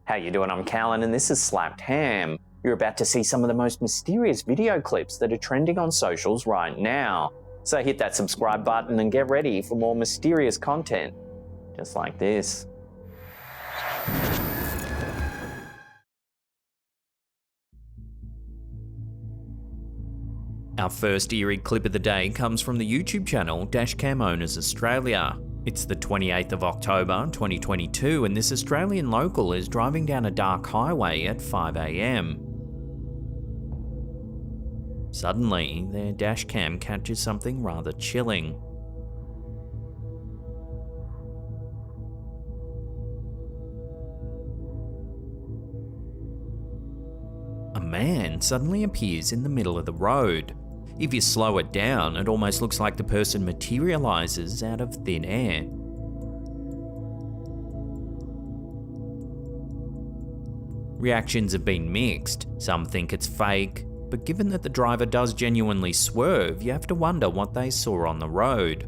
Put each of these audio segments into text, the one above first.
How you doing? I'm Callan and this is Slapped Ham. You're about to see some of the most mysterious video clips that are trending on socials right now. So hit that subscribe button and get ready for more mysterious content, just like this. Our first eerie clip of the day comes from the YouTube channel Dashcam Owners Australia. It's the 28th of October 2022 and this Australian local is driving down a dark highway at 5 AM. Suddenly, their dashcam catches something rather chilling. A man suddenly appears in the middle of the road. If you slow it down, it almost looks like the person materializes out of thin air. Reactions have been mixed. Some think it's fake, but given that the driver does genuinely swerve, you have to wonder what they saw on the road.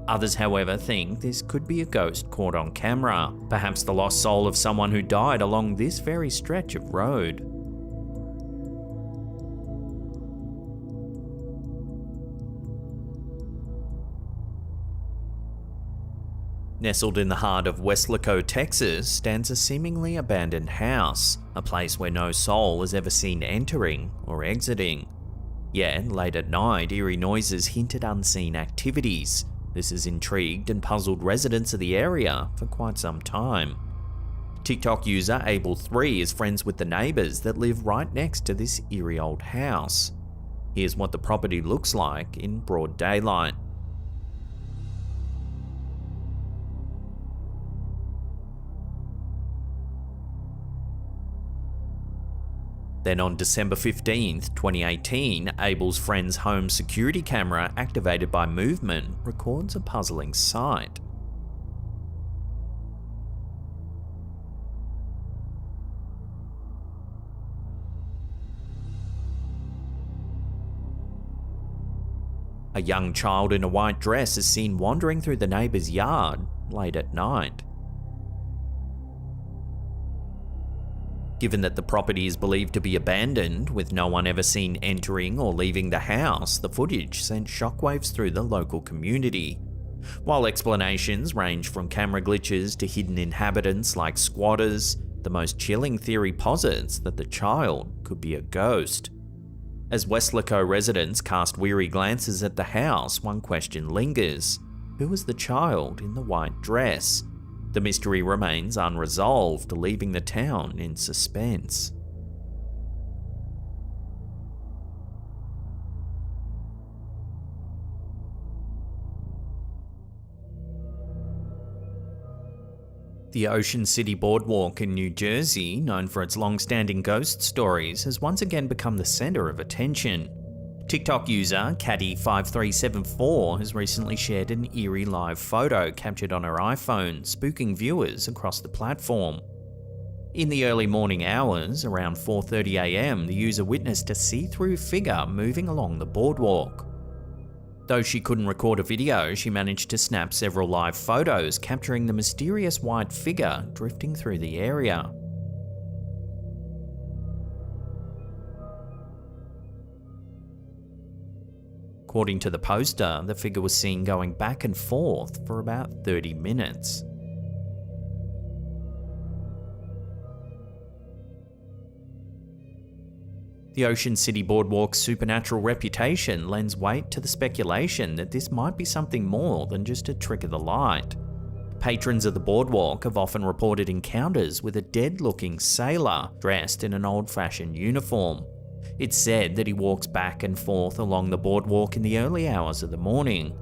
Others, however, think this could be a ghost caught on camera, perhaps the lost soul of someone who died along this very stretch of road. Nestled in the heart of Weslaco, Texas, stands a seemingly abandoned house, a place where no soul is ever seen entering or exiting. Yet, late at night, eerie noises hint at unseen activities. This has intrigued and puzzled residents of the area for quite some time. TikTok user Abel3 is friends with the neighbours that live right next to this eerie old house. Here's what the property looks like in broad daylight. Then on December 15th, 2018, Abel's friend's home security camera, activated by movement, records a puzzling sight. A young child in a white dress is seen wandering through the neighbour's yard late at night. Given that the property is believed to be abandoned, with no one ever seen entering or leaving the house, the footage sent shockwaves through the local community. While explanations range from camera glitches to hidden inhabitants like squatters, the most chilling theory posits that the child could be a ghost. As Weslaco residents cast weary glances at the house, one question lingers: who was the child in the white dress? The mystery remains unresolved, leaving the town in suspense. The Ocean City Boardwalk in New Jersey, known for its long-standing ghost stories, has once again become the center of attention. TikTok user Caddy5374 has recently shared an eerie live photo captured on her iPhone, spooking viewers across the platform. In the early morning hours, around 4:30 AM, the user witnessed a see-through figure moving along the boardwalk. Though she couldn't record a video, she managed to snap several live photos capturing the mysterious white figure drifting through the area. According to the poster, the figure was seen going back and forth for about 30 minutes. The Ocean City Boardwalk's supernatural reputation lends weight to the speculation that this might be something more than just a trick of the light. Patrons of the boardwalk have often reported encounters with a dead-looking sailor dressed in an old-fashioned uniform. It's said that he walks back and forth along the boardwalk in the early hours of the morning.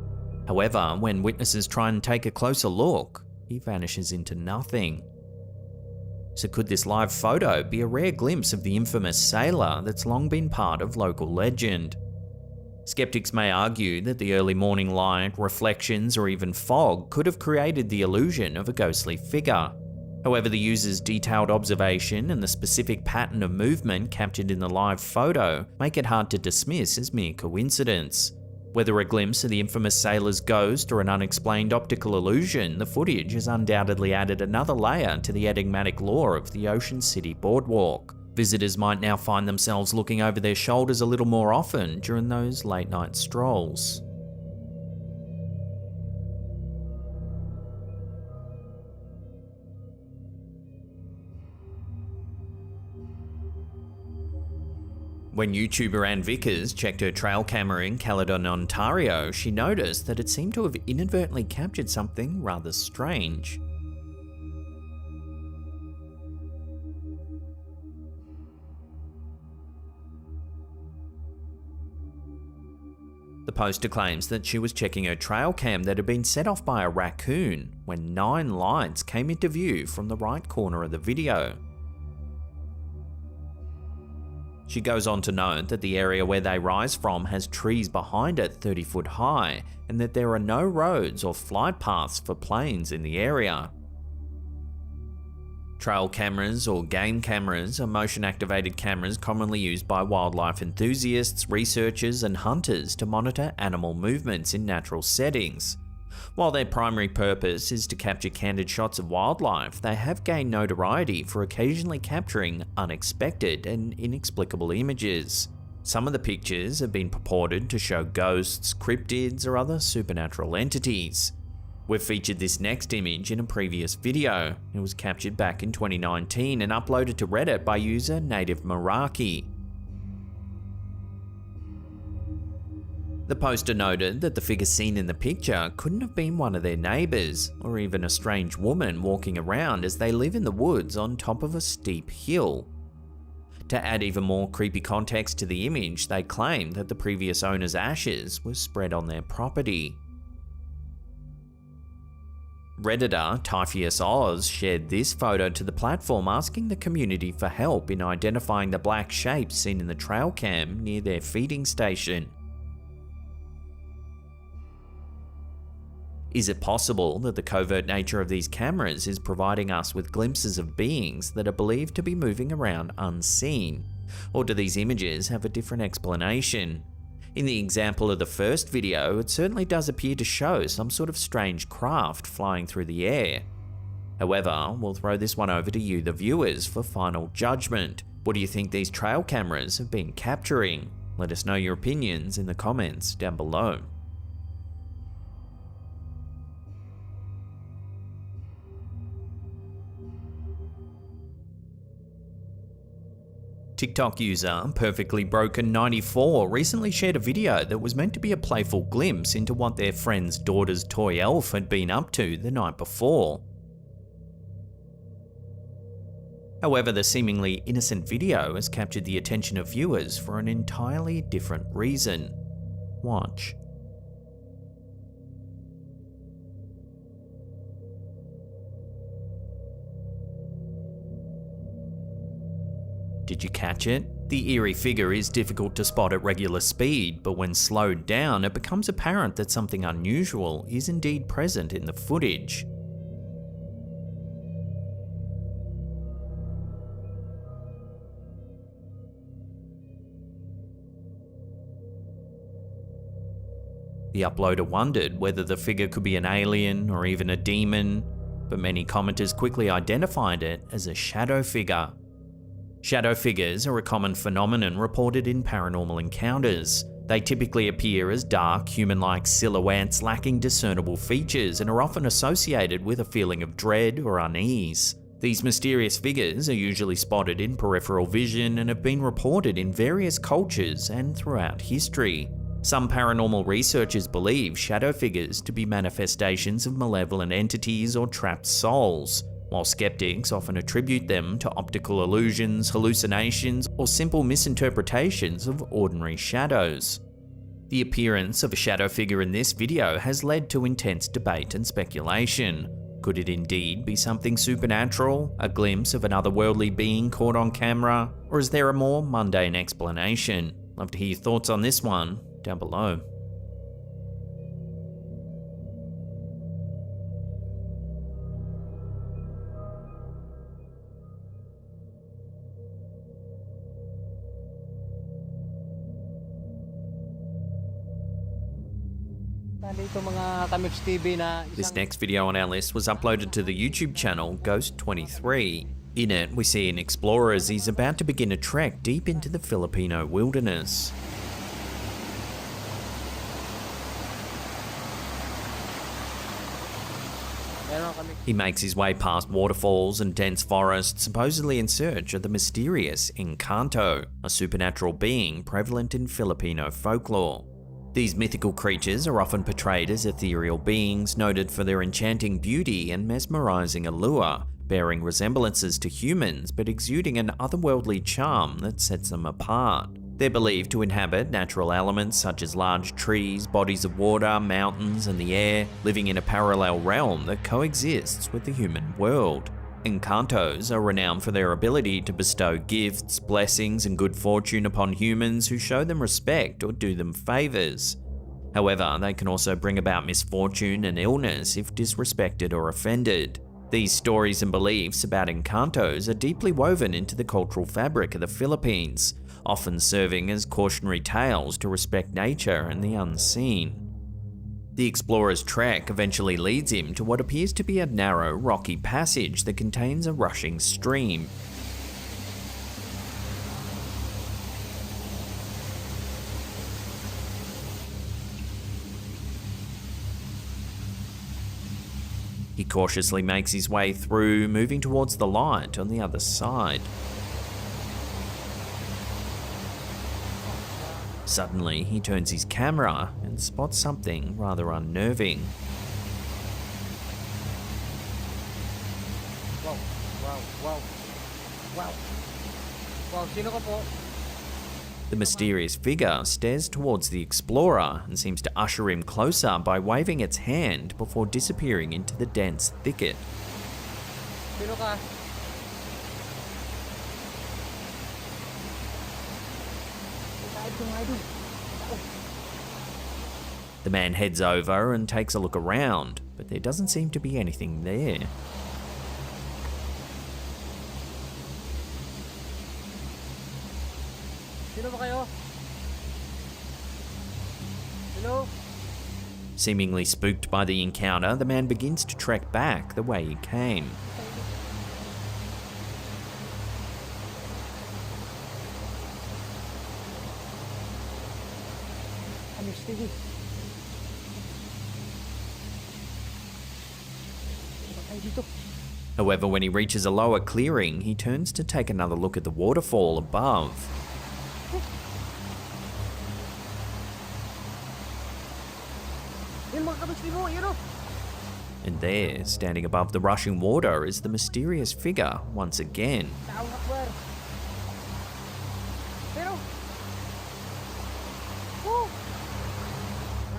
However, when witnesses try and take a closer look, he vanishes into nothing. So could this live photo be a rare glimpse of the infamous sailor that's long been part of local legend? Skeptics may argue that the early morning light, reflections, or even fog could have created the illusion of a ghostly figure. However, the user's detailed observation and the specific pattern of movement captured in the live photo make it hard to dismiss as mere coincidence. Whether a glimpse of the infamous sailor's ghost or an unexplained optical illusion, the footage has undoubtedly added another layer to the enigmatic lore of the Ocean City Boardwalk. Visitors might now find themselves looking over their shoulders a little more often during those late-night strolls. When YouTuber Ann Vickers checked her trail camera in Caledon, Ontario, she noticed that it seemed to have inadvertently captured something rather strange. The poster claims that she was checking her trail cam that had been set off by a raccoon when 9 lights came into view from the right corner of the video. She goes on to note that the area where they rise from has trees behind it 30 foot high, and that there are no roads or flight paths for planes in the area. Trail cameras or game cameras are motion-activated cameras commonly used by wildlife enthusiasts, researchers, and hunters to monitor animal movements in natural settings. While their primary purpose is to capture candid shots of wildlife, they have gained notoriety for occasionally capturing unexpected and inexplicable images. Some of the pictures have been purported to show ghosts, cryptids, or other supernatural entities. We've featured this next image in a previous video. It was captured back in 2019 and uploaded to Reddit by user Native Meraki. The poster noted that the figure seen in the picture couldn't have been one of their neighbours, or even a strange woman walking around, as they live in the woods on top of a steep hill. To add even more creepy context to the image, they claim that the previous owner's ashes were spread on their property. Redditor Typheus Oz shared this photo to the platform, asking the community for help in identifying the black shapes seen in the trail cam near their feeding station. Is it possible that the covert nature of these cameras is providing us with glimpses of beings that are believed to be moving around unseen? Or do these images have a different explanation? In the example of the first video, it certainly does appear to show some sort of strange craft flying through the air. However, we'll throw this one over to you, the viewers, for final judgment. What do you think these trail cameras have been capturing? Let us know your opinions in the comments down below. TikTok user Perfectly Broken 94 recently shared a video that was meant to be a playful glimpse into what their friend's daughter's toy elf had been up to the night before. However, the seemingly innocent video has captured the attention of viewers for an entirely different reason. Watch. Did you catch it? The eerie figure is difficult to spot at regular speed, but when slowed down, it becomes apparent that something unusual is indeed present in the footage. The uploader wondered whether the figure could be an alien or even a demon, but many commenters quickly identified it as a shadow figure. Shadow figures are a common phenomenon reported in paranormal encounters. They typically appear as dark, human-like silhouettes lacking discernible features and are often associated with a feeling of dread or unease. These mysterious figures are usually spotted in peripheral vision and have been reported in various cultures and throughout history. Some paranormal researchers believe shadow figures to be manifestations of malevolent entities or trapped souls, while skeptics often attribute them to optical illusions, hallucinations, or simple misinterpretations of ordinary shadows. The appearance of a shadow figure in this video has led to intense debate and speculation. Could it indeed be something supernatural, a glimpse of an otherworldly being caught on camera, or is there a more mundane explanation? Love to hear your thoughts on this one down below. This next video on our list was uploaded to the YouTube channel Ghost23. In it, we see an explorer as he's about to begin a trek deep into the Filipino wilderness. He makes his way past waterfalls and dense forests, supposedly in search of the mysterious Encanto, a supernatural being prevalent in Filipino folklore. These mythical creatures are often portrayed as ethereal beings noted for their enchanting beauty and mesmerizing allure, bearing resemblances to humans but exuding an otherworldly charm that sets them apart. They're believed to inhabit natural elements such as large trees, bodies of water, mountains, and the air, living in a parallel realm that coexists with the human world. Encantos are renowned for their ability to bestow gifts, blessings, and good fortune upon humans who show them respect or do them favors. However, they can also bring about misfortune and illness if disrespected or offended. These stories and beliefs about Encantos are deeply woven into the cultural fabric of the Philippines, often serving as cautionary tales to respect nature and the unseen. The explorer's trek eventually leads him to what appears to be a narrow, rocky passage that contains a rushing stream. He cautiously makes his way through, moving towards the light on the other side. Suddenly, he turns his camera and spots something rather unnerving. Sino ka po? The mysterious figure stares towards the explorer and seems to usher him closer by waving its hand before disappearing into the dense thicket. Sino ka? The man heads over and takes a look around, but there doesn't seem to be anything there. Sino ba kayo? Hello? Seemingly spooked by the encounter, the man begins to trek back the way he came. Stevie. However, when he reaches a lower clearing, he turns to take another look at the waterfall above. And there, standing above the rushing water, is the mysterious figure once again.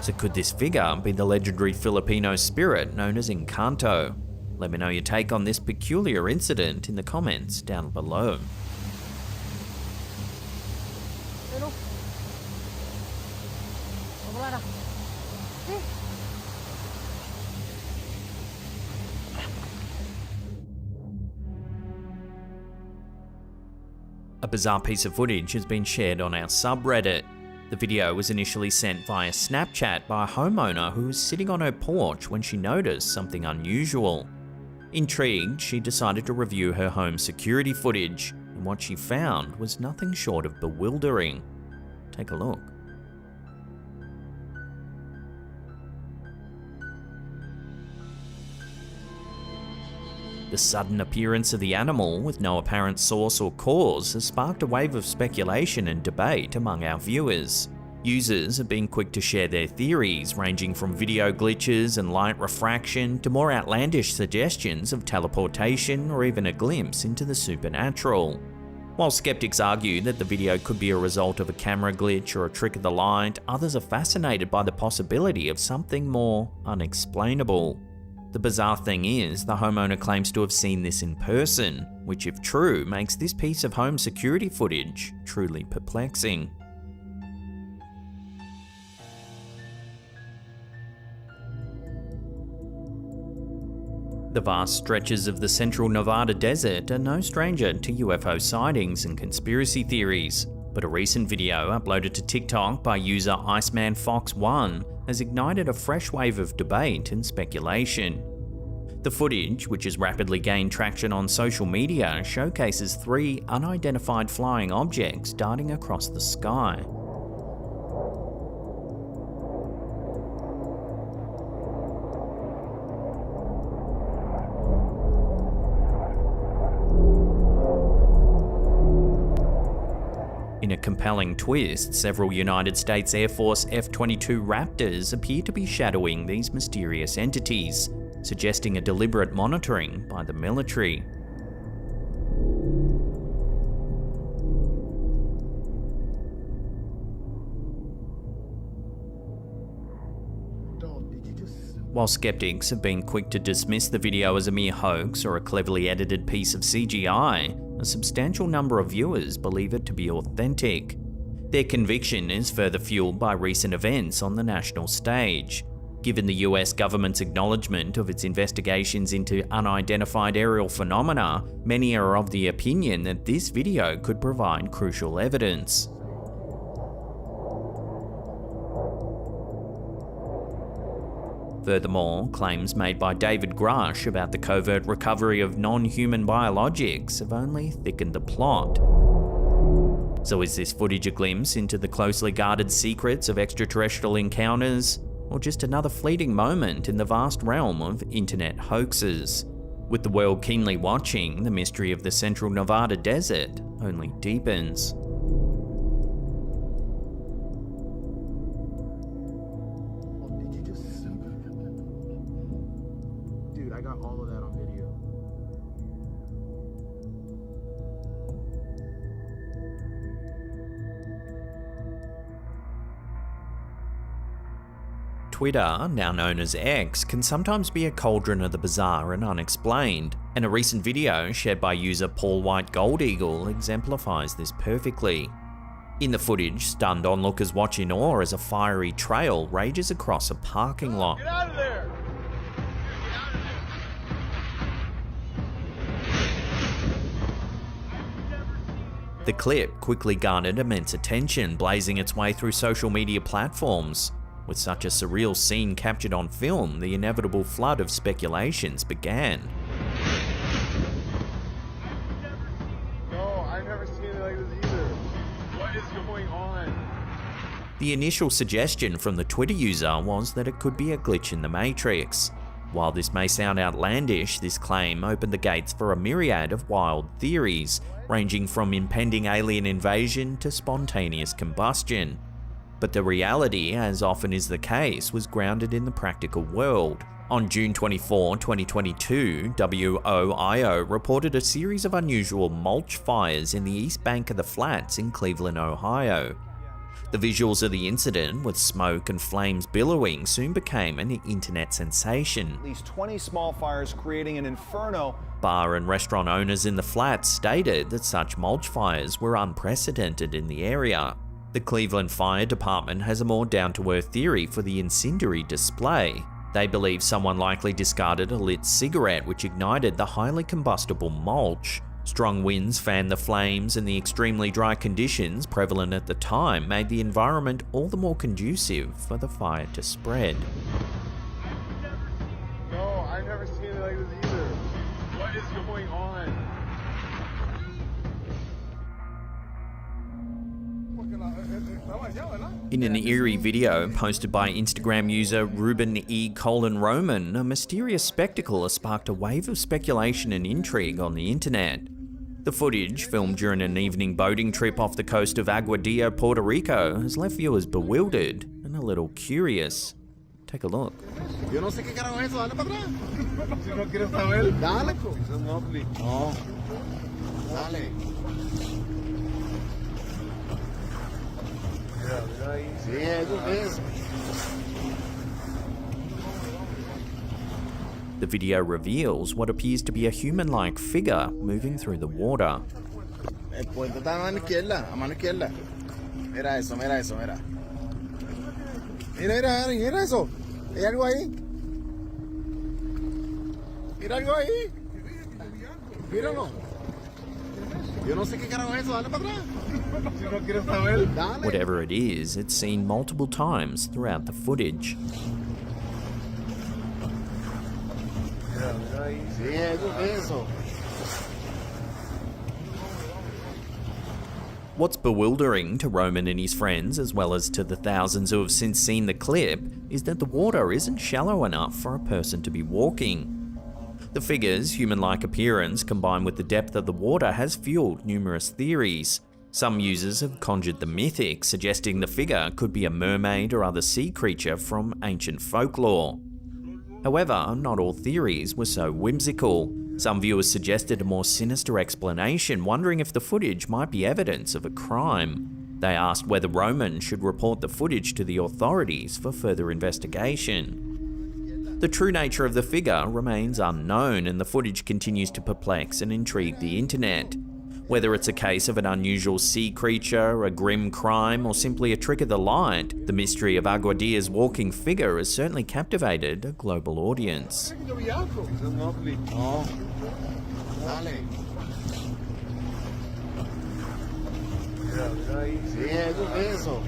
So could this figure be the legendary Filipino spirit known as Encanto? Let me know your take on this peculiar incident in the comments down below. A bizarre piece of footage has been shared on our subreddit. The video was initially sent via Snapchat by a homeowner who was sitting on her porch when she noticed something unusual. Intrigued, she decided to review her home security footage, and what she found was nothing short of bewildering. Take a look. The sudden appearance of the animal with no apparent source or cause has sparked a wave of speculation and debate among our viewers. Users have been quick to share their theories, ranging from video glitches and light refraction to more outlandish suggestions of teleportation or even a glimpse into the supernatural. While skeptics argue that the video could be a result of a camera glitch or a trick of the light, others are fascinated by the possibility of something more unexplainable. The bizarre thing is, the homeowner claims to have seen this in person, which if true, makes this piece of home security footage truly perplexing. The vast stretches of the central Nevada desert are no stranger to UFO sightings and conspiracy theories. But a recent video uploaded to TikTok by user IcemanFox1 has ignited a fresh wave of debate and speculation. The footage, which has rapidly gained traction on social media, showcases 3 unidentified flying objects darting across the sky. In a compelling twist, several United States Air Force F-22 Raptors appear to be shadowing these mysterious entities, suggesting a deliberate monitoring by the military. While skeptics have been quick to dismiss the video as a mere hoax or a cleverly edited piece of CGI, a substantial number of viewers believe it to be authentic. Their conviction is further fueled by recent events on the national stage. Given the US government's acknowledgement of its investigations into unidentified aerial phenomena, many are of the opinion that this video could provide crucial evidence. Furthermore, claims made by David Grush about the covert recovery of non-human biologics have only thickened the plot. So is this footage a glimpse into the closely guarded secrets of extraterrestrial encounters, or just another fleeting moment in the vast realm of internet hoaxes? With the world keenly watching, the mystery of the central Nevada desert only deepens. Dude, I got all of that on video. Twitter, now known as X, can sometimes be a cauldron of the bizarre and unexplained, and a recent video shared by user Paul White Gold Eagle exemplifies this perfectly. In the footage, stunned onlookers watch in awe as a fiery trail rages across a parking lot. Get out of there! The clip quickly garnered immense attention, blazing its way through social media platforms. With such a surreal scene captured on film, the inevitable flood of speculations began. No, I've never seen it like this either. What is going on? The initial suggestion from the Twitter user was that it could be a glitch in the Matrix. While this may sound outlandish, this claim opened the gates for a myriad of wild theories, ranging from impending alien invasion to spontaneous combustion. But the reality, as often is the case, was grounded in the practical world. On June 24, 2022, WOIO reported a series of unusual mulch fires in the east bank of the Flats in Cleveland, Ohio. The visuals of the incident, with smoke and flames billowing, soon became an internet sensation. At least 20 small fires creating an inferno. Bar and restaurant owners in the Flats stated that such mulch fires were unprecedented in the area. The Cleveland Fire Department has a more down-to-earth theory for the incendiary display. They believe someone likely discarded a lit cigarette which ignited the highly combustible mulch. Strong winds fanned the flames, and the extremely dry conditions prevalent at the time made the environment all the more conducive for the fire to spread. No, I've never seen it like this either. What is going on? In an eerie video posted by Instagram user Ruben E. Roman, a mysterious spectacle has sparked a wave of speculation and intrigue on the internet. The footage, filmed during an evening boating trip off the coast of Aguadilla, Puerto Rico, has left viewers bewildered and a little curious. Take a look. Yo no sé qué carajo es eso, dale para atrás. Si no quieres saber, dale. Eso es Mobley. No. Dale. Mira ahí. Sí, eso es. The video reveals what appears to be a human-like figure moving through the water. El puente está a mano izquierda, Mira eso, mira eso, mira. Mira eso. Hay algo ahí. Mira algo ahí. Míralo. Yo no sé qué carajo es eso, dale para atrás. Si no quieres saber, dale. Whatever it is, it's seen multiple times throughout the footage. Sí, eso. What's bewildering to Roman and his friends, as well as to the thousands who have since seen the clip, is that the water isn't shallow enough for a person to be walking. The figure's human-like appearance, combined with the depth of the water, has fueled numerous theories. Some users have conjured the mythic, suggesting the figure could be a mermaid or other sea creature from ancient folklore. However, not all theories were so whimsical. Some viewers suggested a more sinister explanation, wondering if the footage might be evidence of a crime. They asked whether Roman should report the footage to the authorities for further investigation. The true nature of the figure remains unknown, and the footage continues to perplex and intrigue the internet. Whether it's a case of an unusual sea creature, a grim crime, or simply a trick of the light, the mystery of Aguadia's walking figure has certainly captivated a global audience. Sí, eso.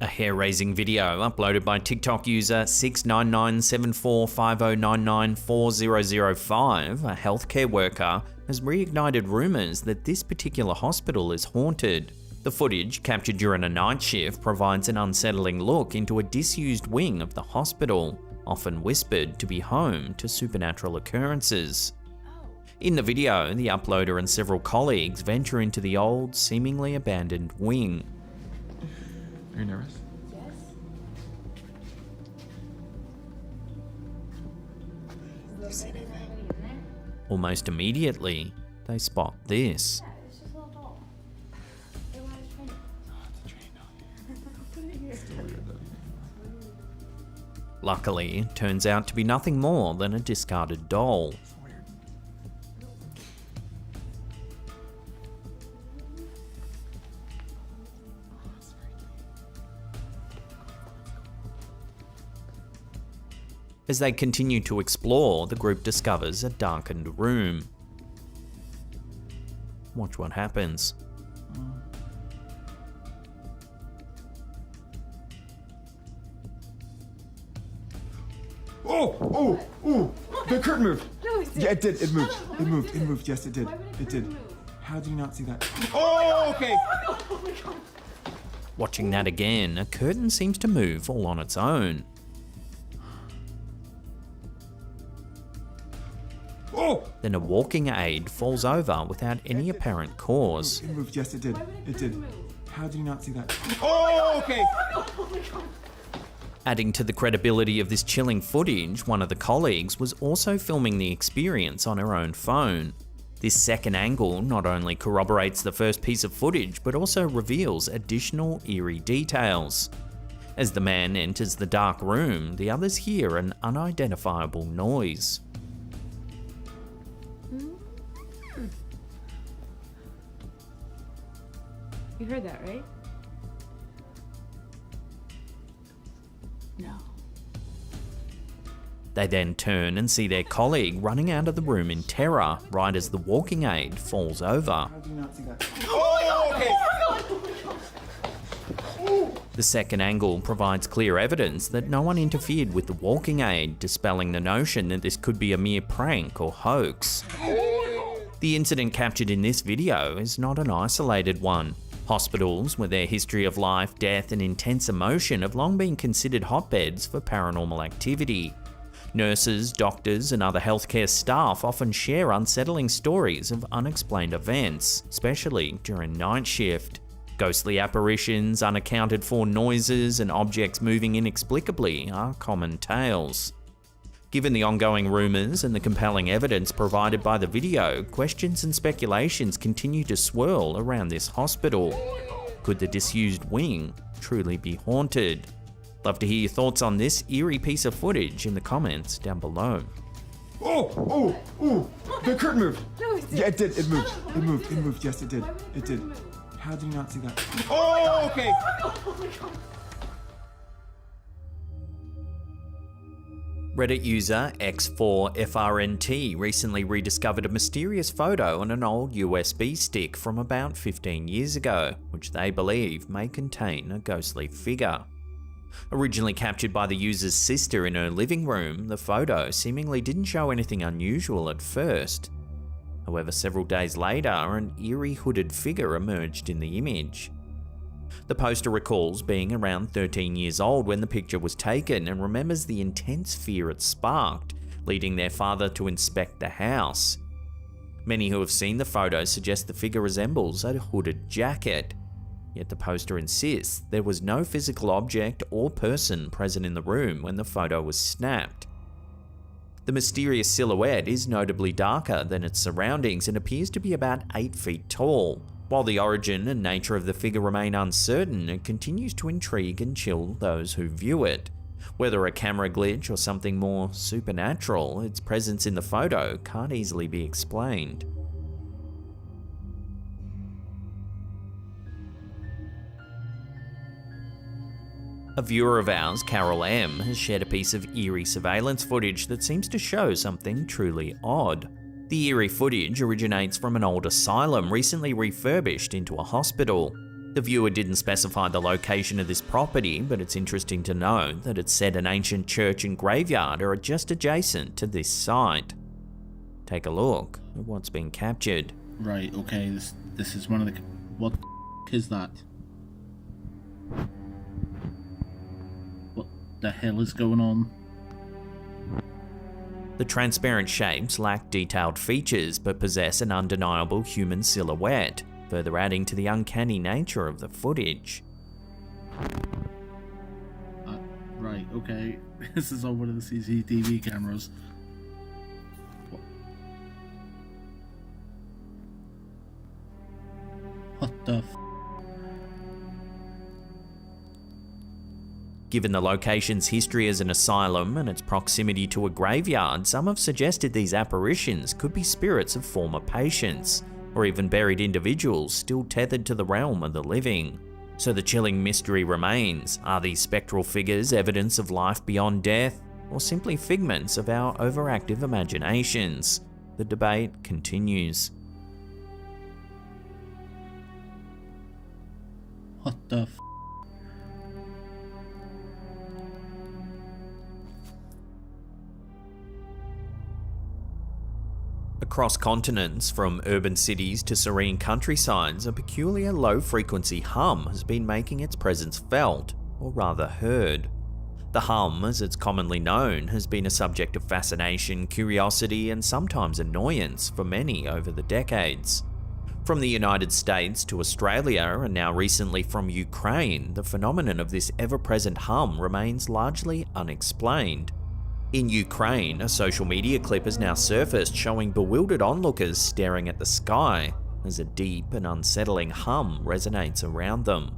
A hair-raising video uploaded by TikTok user 6997450994005, a healthcare worker, has reignited rumours that this particular hospital is haunted. The footage, captured during a night shift, provides an unsettling look into a disused wing of the hospital, often whispered to be home to supernatural occurrences. In the video, the uploader and several colleagues venture into the old, seemingly abandoned wing. Are you nervous? Yes. Almost immediately, they spot this. It's just a little doll. They wanted to train it. Put it here. Luckily, it turns out to be nothing more than a discarded doll. As they continue to explore, the group discovers a darkened room. Watch what happens. Oh! The curtain moved! No, it's Yeah, it did. It moved. No, It moved. it It moved. Yes, it did. Why would a It did. curtain move? How did you not see that? Oh, okay. Oh my god. Watching that again, a curtain seems to move all on its own. Oh! Then a walking aid falls over without any apparent cause. It moved. Yes, it did. Why would a It did. curtain move? How did you not see that? Oh, okay. Oh my god. Adding to the credibility of this chilling footage, one of the colleagues was also filming the experience on her own phone. This second angle not only corroborates the first piece of footage, but also reveals additional eerie details. As the man enters the dark room, the others hear an unidentifiable noise. You heard that, right? No. They then turn and see their colleague running out of the room in terror, right as the walking aid falls over. How did you not see that? Oh, okay. The second angle provides clear evidence that no one interfered with the walking aid, dispelling the notion that this could be a mere prank or hoax. The incident captured in this video is not an isolated one. Hospitals, with their history of life, death, and intense emotion, have long been considered hotbeds for paranormal activity. Nurses, doctors, and other healthcare staff often share unsettling stories of unexplained events, especially during night shift. Ghostly apparitions, unaccounted for noises, and objects moving inexplicably are common tales. Given the ongoing rumours and the compelling evidence provided by the video, questions and speculations continue to swirl around this hospital. Could the disused wing truly be haunted? Love to hear your thoughts on this eerie piece of footage in the comments down below. Oh! The curtain moved. No, it did. Yeah, it did. It moved. It moved. It moved. Yes, it did. Why would a It did. curtain move? How did you not see that? Oh, okay. Oh my god. Reddit user X4FRNT recently rediscovered a mysterious photo on an old USB stick from about 15 years ago, which they believe may contain a ghostly figure. Originally captured by the user's sister in her living room, the photo seemingly didn't show anything unusual at first. However, several days later, an eerie hooded figure emerged in the image. The poster recalls being around 13 years old when the picture was taken and remembers the intense fear it sparked, leading their father to inspect the house. Many who have seen the photo suggest the figure resembles a hooded jacket, yet the poster insists there was no physical object or person present in the room when the photo was snapped. The mysterious silhouette is notably darker than its surroundings and appears to be about 8 feet tall. While the origin and nature of the figure remain uncertain, it continues to intrigue and chill those who view it. Whether a camera glitch or something more supernatural, its presence in the photo can't easily be explained. A viewer of ours, Carol M, has shared a piece of eerie surveillance footage that seems to show something truly odd. The eerie footage originates from an old asylum recently refurbished into a hospital. The viewer didn't specify the location of this property, but it's interesting to know that it said an ancient church and graveyard are just adjacent to this site. Take a look at what's been captured. Right, okay, this is one of the... What is that? What the hell is going on? The transparent shapes lack detailed features but possess an undeniable human silhouette, further adding to the uncanny nature of the footage. Right, okay. This is on one of the CCTV cameras. What the f... Given the location's history as an asylum and its proximity to a graveyard, some have suggested these apparitions could be spirits of former patients, or even buried individuals still tethered to the realm of the living. So the chilling mystery remains: are these spectral figures evidence of life beyond death, or simply figments of our overactive imaginations? The debate continues. What the f... Across continents, from urban cities to serene countrysides, a peculiar low-frequency hum has been making its presence felt, or rather heard. The hum, as it's commonly known, has been a subject of fascination, curiosity, and sometimes annoyance for many over the decades. From the United States to Australia, and now recently from Ukraine, the phenomenon of this ever-present hum remains largely unexplained. In Ukraine, a social media clip has now surfaced showing bewildered onlookers staring at the sky as a deep and unsettling hum resonates around them.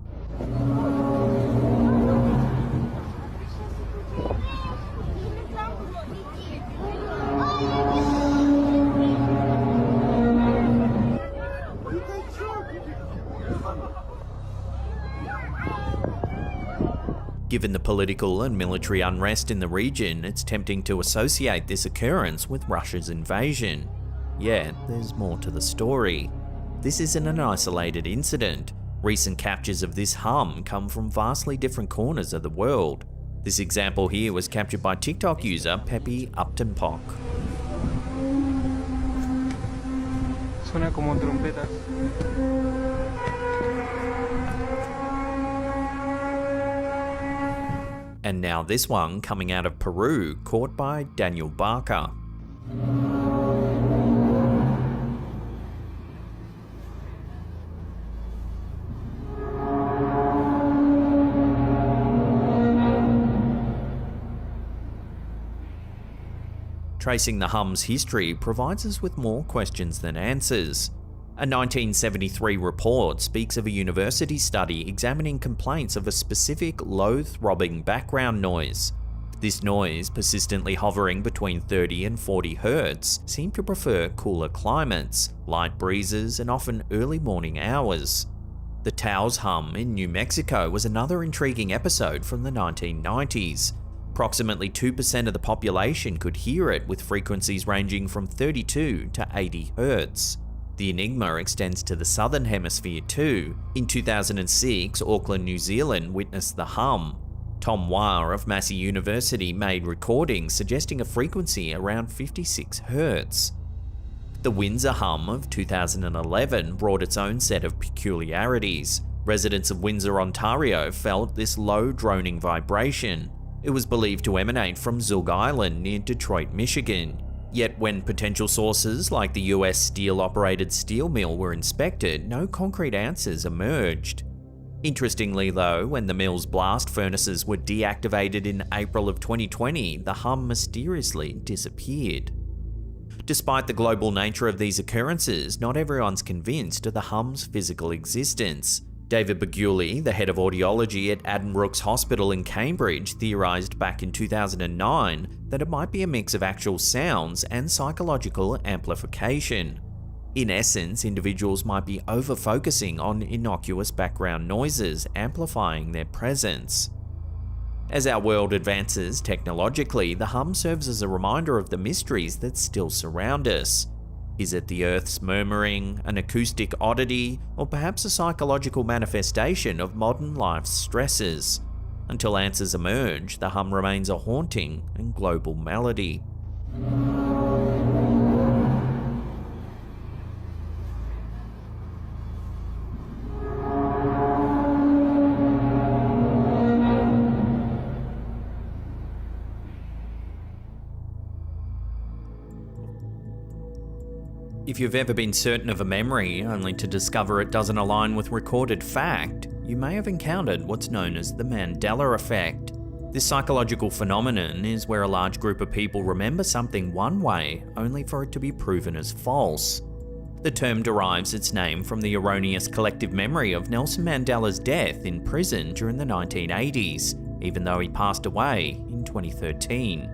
Given the political and military unrest in the region, it's tempting to associate this occurrence with Russia's invasion. Yet, there's more to the story. This isn't an isolated incident. Recent captures of this hum come from vastly different corners of the world. This example here was captured by TikTok user Pepe Uptonpock. Suena como trompetas. And now this one coming out of Peru, caught by Daniel Barker. Tracing the hum's history provides us with more questions than answers. A 1973 report speaks of a university study examining complaints of a specific low throbbing background noise. This noise, persistently hovering between 30 and 40 Hz, seemed to prefer cooler climates, light breezes, and often early morning hours. The Taos hum in New Mexico was another intriguing episode from the 1990s. Approximately 2% of the population could hear it, with frequencies ranging from 32 to 80 Hz. The enigma extends to the southern hemisphere too. In 2006, Auckland, New Zealand witnessed the hum. Tom Wah of Massey University made recordings suggesting a frequency around 56 Hz. The Windsor hum of 2011 brought its own set of peculiarities. Residents of Windsor, Ontario felt this low droning vibration. It was believed to emanate from Zug Island near Detroit, Michigan. Yet when potential sources like the US steel-operated steel mill were inspected, no concrete answers emerged. Interestingly though, when the mill's blast furnaces were deactivated in April of 2020, the hum mysteriously disappeared. Despite the global nature of these occurrences, not everyone's convinced of the hum's physical existence. David Baguli, the head of audiology at Addenbrooke's Hospital in Cambridge, theorised back in 2009 that it might be a mix of actual sounds and psychological amplification. In essence, individuals might be over-focusing on innocuous background noises, amplifying their presence. As our world advances technologically, the hum serves as a reminder of the mysteries that still surround us. Is it the Earth's murmuring, an acoustic oddity, or perhaps a psychological manifestation of modern life's stresses? Until answers emerge, the hum remains a haunting and global melody. If you've ever been certain of a memory only to discover it doesn't align with recorded fact, you may have encountered what's known as the Mandela effect. This psychological phenomenon is where a large group of people remember something one way only for it to be proven as false. The term derives its name from the erroneous collective memory of Nelson Mandela's death in prison during the 1980s, even though he passed away in 2013.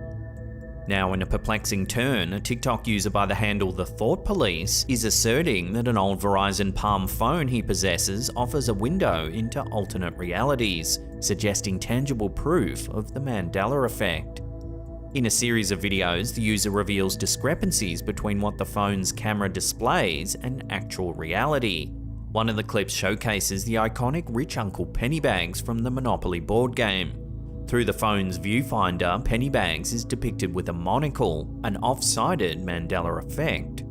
Now, in a perplexing turn, a TikTok user by the handle The Thought Police is asserting that an old Verizon Palm phone he possesses offers a window into alternate realities, suggesting tangible proof of the Mandela effect. In a series of videos, the user reveals discrepancies between what the phone's camera displays and actual reality. One of the clips showcases the iconic Rich Uncle Pennybags from the Monopoly board game. Through the phone's viewfinder, Pennybags is depicted with a monocle, an off-sided Mandela effect.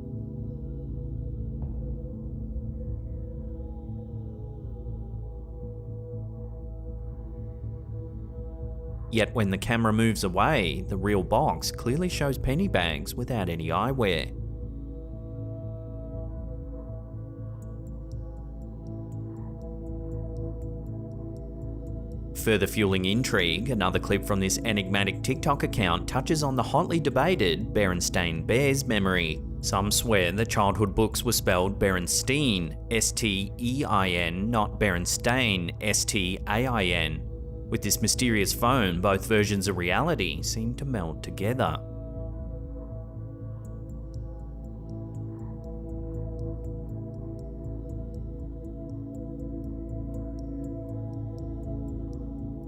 Yet when the camera moves away, the real box clearly shows Pennybags without any eyewear. Further fueling intrigue, another clip from this enigmatic TikTok account touches on the hotly debated Berenstain Bears memory. Some swear that childhood books were spelled Berenstein, S-T-E-I-N, not Berenstain, S-T-A-I-N. With this mysterious phone, both versions of reality seem to meld together.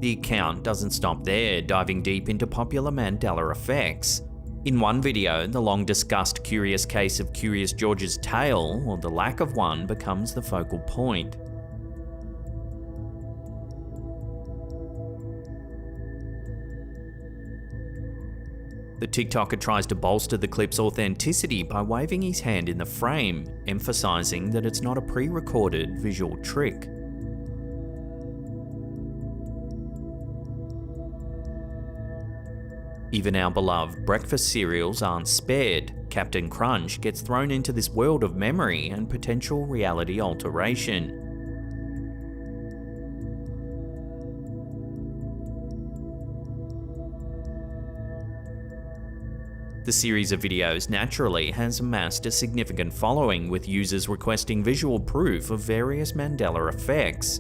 The account doesn't stop there, diving deep into popular Mandela effects. In one video, the long-discussed curious case of Curious George's tail, or the lack of one, becomes the focal point. The TikToker tries to bolster the clip's authenticity by waving his hand in the frame, emphasizing that it's not a pre-recorded visual trick. Even our beloved breakfast cereals aren't spared. Captain Crunch gets thrown into this world of memory and potential reality alteration. The series of videos naturally has amassed a significant following, with users requesting visual proof of various Mandela effects.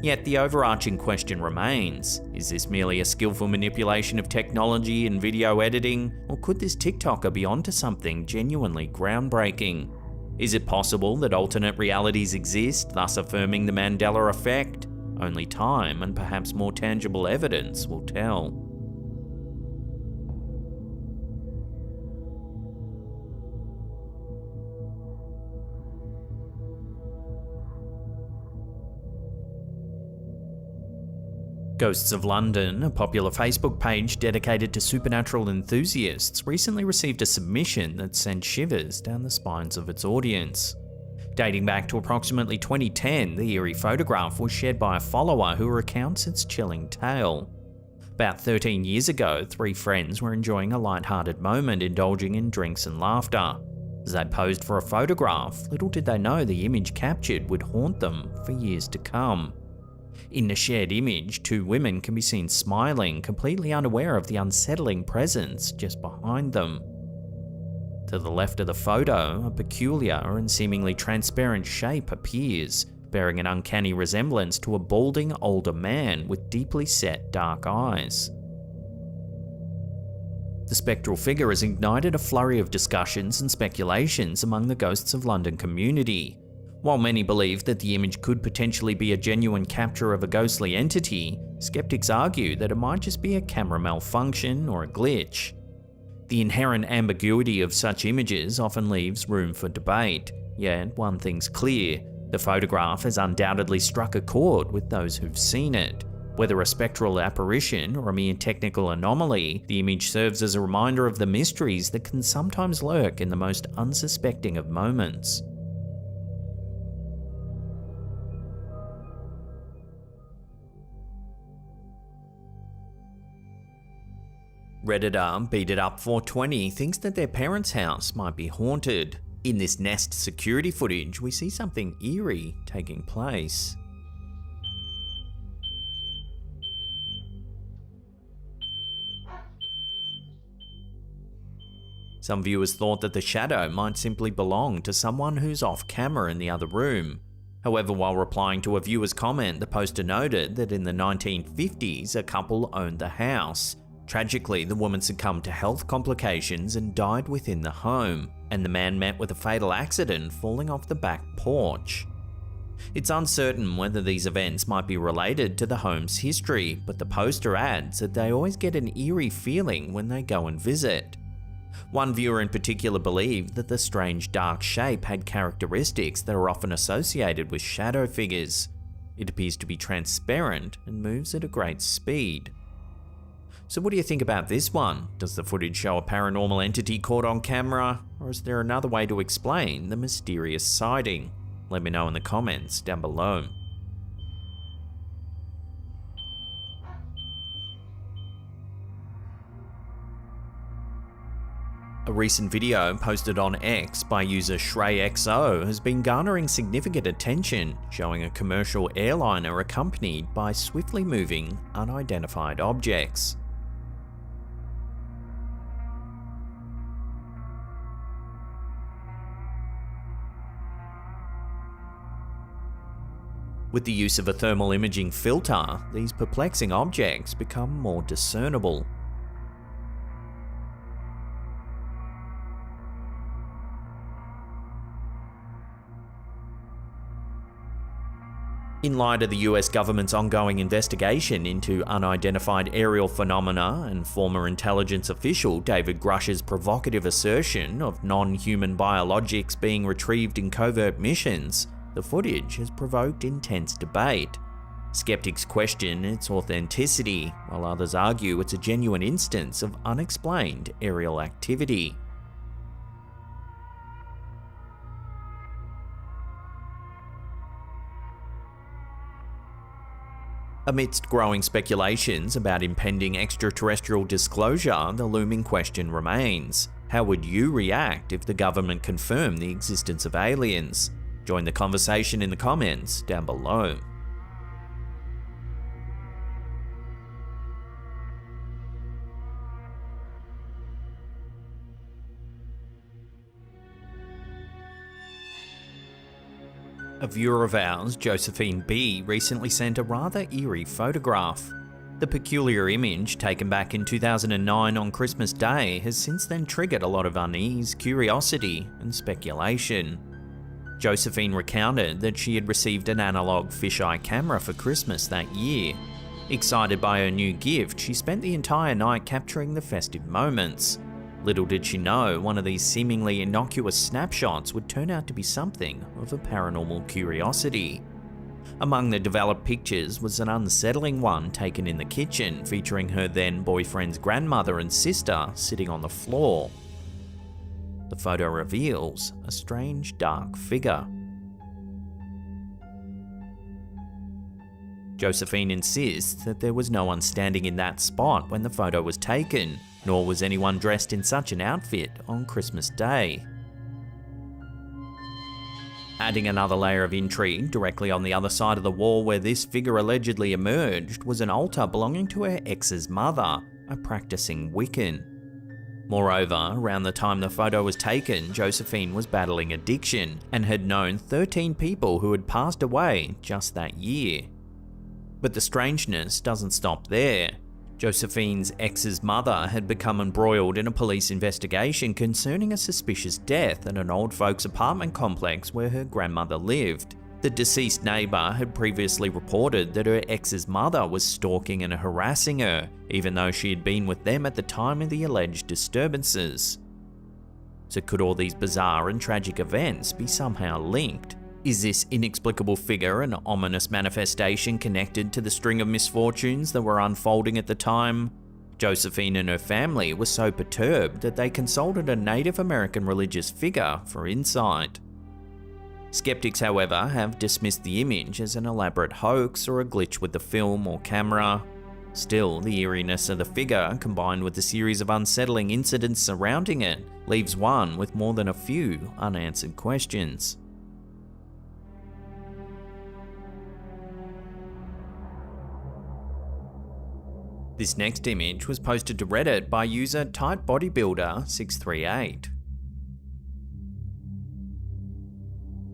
Yet the overarching question remains, is this merely a skillful manipulation of technology and video editing, or could this TikToker be onto something genuinely groundbreaking? Is it possible that alternate realities exist, thus affirming the Mandela effect? Only time and perhaps more tangible evidence will tell. Ghosts of London, a popular Facebook page dedicated to supernatural enthusiasts, recently received a submission that sent shivers down the spines of its audience. Dating back to approximately 2010, the eerie photograph was shared by a follower who recounts its chilling tale. About 13 years ago, 3 friends were enjoying a light-hearted moment, indulging in drinks and laughter. As they posed for a photograph, little did they know the image captured would haunt them for years to come. In the shared image, 2 women can be seen smiling, completely unaware of the unsettling presence just behind them. To the left of the photo, a peculiar and seemingly transparent shape appears, bearing an uncanny resemblance to a balding older man with deeply set dark eyes. The spectral figure has ignited a flurry of discussions and speculations among the Ghosts of London community. While many believe that the image could potentially be a genuine capture of a ghostly entity, skeptics argue that it might just be a camera malfunction or a glitch. The inherent ambiguity of such images often leaves room for debate, yet one thing's clear: the photograph has undoubtedly struck a chord with those who've seen it. Whether a spectral apparition or a mere technical anomaly, the image serves as a reminder of the mysteries that can sometimes lurk in the most unsuspecting of moments. Redditor Beat It Up 420 thinks that their parents' house might be haunted. In this Nest security footage, we see something eerie taking place. Some viewers thought that the shadow might simply belong to someone who's off camera in the other room. However, while replying to a viewer's comment, the poster noted that in the 1950s, a couple owned the house. Tragically, the woman succumbed to health complications and died within the home, and the man met with a fatal accident falling off the back porch. It's uncertain whether these events might be related to the home's history, but the poster adds that they always get an eerie feeling when they go and visit. One viewer in particular believed that the strange dark shape had characteristics that are often associated with shadow figures. It appears to be transparent and moves at a great speed. So what do you think about this one? Does the footage show a paranormal entity caught on camera, or is there another way to explain the mysterious sighting? Let me know in the comments down below. A recent video posted on X by user ShreyXO has been garnering significant attention, showing a commercial airliner accompanied by swiftly moving, unidentified objects. With the use of a thermal imaging filter, these perplexing objects become more discernible. In light of the US government's ongoing investigation into unidentified aerial phenomena and former intelligence official David Grush's provocative assertion of non-human biologics being retrieved in covert missions, the footage has provoked intense debate. Skeptics question its authenticity, while others argue it's a genuine instance of unexplained aerial activity. Amidst growing speculations about impending extraterrestrial disclosure, the looming question remains: how would you react if the government confirmed the existence of aliens? Join the conversation in the comments down below. A viewer of ours, Josephine B, recently sent a rather eerie photograph. The peculiar image, taken back in 2009 on Christmas Day, has since then triggered a lot of unease, curiosity, and speculation. Josephine recounted that she had received an analog fisheye camera for Christmas that year. Excited by her new gift, she spent the entire night capturing the festive moments. Little did she know, one of these seemingly innocuous snapshots would turn out to be something of a paranormal curiosity. Among the developed pictures was an unsettling one taken in the kitchen, featuring her then boyfriend's grandmother and sister sitting on the floor. The photo reveals a strange dark figure. Josephine insists that there was no one standing in that spot when the photo was taken, nor was anyone dressed in such an outfit on Christmas Day. Adding another layer of intrigue, directly on the other side of the wall where this figure allegedly emerged was an altar belonging to her ex's mother, a practicing Wiccan. Moreover, around the time the photo was taken, Josephine was battling addiction and had known 13 people who had passed away just that year. But the strangeness doesn't stop there. Josephine's ex's mother had become embroiled in a police investigation concerning a suspicious death at an old folks apartment complex where her grandmother lived. The deceased neighbour had previously reported that her ex's mother was stalking and harassing her, even though she had been with them at the time of the alleged disturbances. So could all these bizarre and tragic events be somehow linked? Is this inexplicable figure an ominous manifestation connected to the string of misfortunes that were unfolding at the time? Josephine and her family were so perturbed that they consulted a Native American religious figure for insight. Skeptics, however, have dismissed the image as an elaborate hoax or a glitch with the film or camera. Still, the eeriness of the figure, combined with the series of unsettling incidents surrounding it, leaves one with more than a few unanswered questions. This next image was posted to Reddit by user TightBodybuilder638.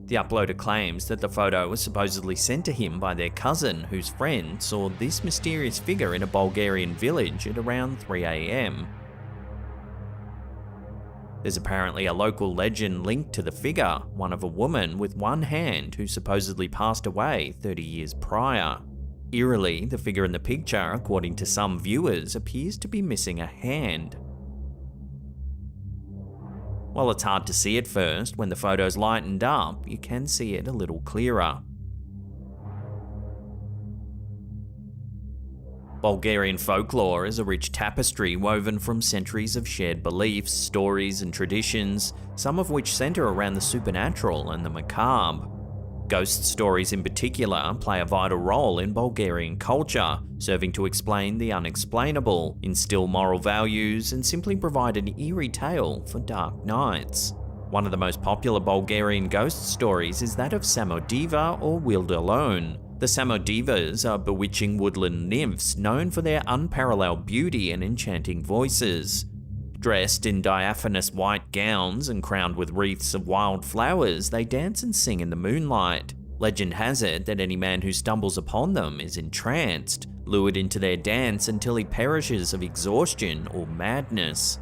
The uploader claims that the photo was supposedly sent to him by their cousin, whose friend saw this mysterious figure in a Bulgarian village at around 3 AM. There's apparently a local legend linked to the figure, one of a woman with one hand who supposedly passed away 30 years prior. Eerily, the figure in the picture, according to some viewers, appears to be missing a hand. While it's hard to see at first, when the photo's lightened up, you can see it a little clearer. Bulgarian folklore is a rich tapestry woven from centuries of shared beliefs, stories, and traditions, some of which centre around the supernatural and the macabre. Ghost stories in particular play a vital role in Bulgarian culture, serving to explain the unexplainable, instill moral values, and simply provide an eerie tale for dark nights. One of the most popular Bulgarian ghost stories is that of Samodiva or Willed Alone. The Samodivas are bewitching woodland nymphs known for their unparalleled beauty and enchanting voices. Dressed in diaphanous white gowns and crowned with wreaths of wild flowers, they dance and sing in the moonlight. Legend has it that any man who stumbles upon them is entranced, lured into their dance until he perishes of exhaustion or madness.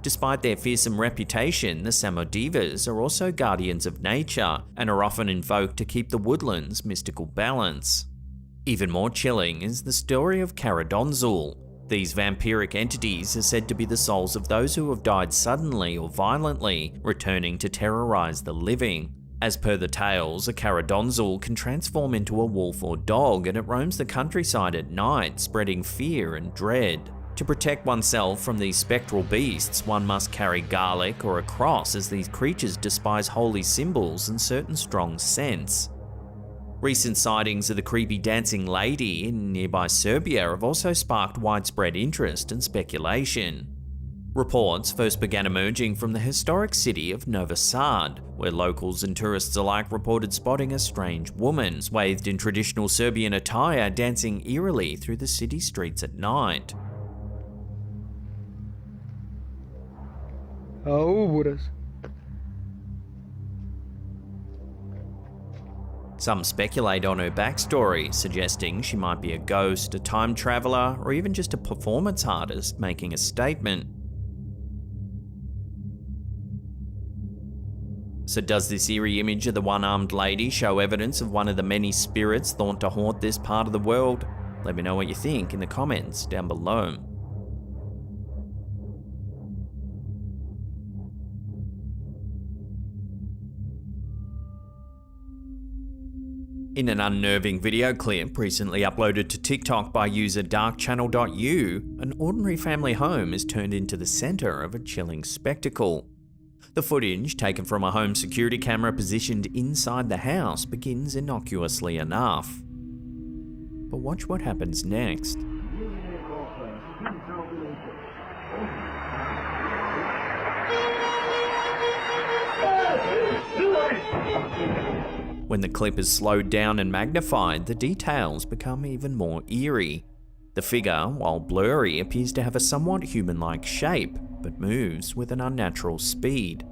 Despite their fearsome reputation, the Samodivas are also guardians of nature and are often invoked to keep the woodland's mystical balance. Even more chilling is the story of Karadonzul. These vampiric entities are said to be the souls of those who have died suddenly or violently, returning to terrorize the living. As per the tales, a Karadonzul can transform into a wolf or dog, and it roams the countryside at night, spreading fear and dread. To protect oneself from these spectral beasts, one must carry garlic or a cross, as these creatures despise holy symbols and certain strong scents. Recent sightings of the creepy dancing lady in nearby Serbia have also sparked widespread interest and speculation. Reports first began emerging from the historic city of Novi Sad, where locals and tourists alike reported spotting a strange woman, swathed in traditional Serbian attire, dancing eerily through the city streets at night. Some speculate on her backstory, suggesting she might be a ghost, a time traveller, or even just a performance artist making a statement. So does this eerie image of the one-armed lady show evidence of one of the many spirits thought to haunt this part of the world? Let me know what you think in the comments down below. In an unnerving video clip recently uploaded to TikTok by user darkchannel.u, an ordinary family home is turned into the centre of a chilling spectacle. The footage, taken from a home security camera positioned inside the house, begins innocuously enough. But watch what happens next. When the clip is slowed down and magnified, the details become even more eerie. The figure, while blurry, appears to have a somewhat human-like shape, but moves with an unnatural speed.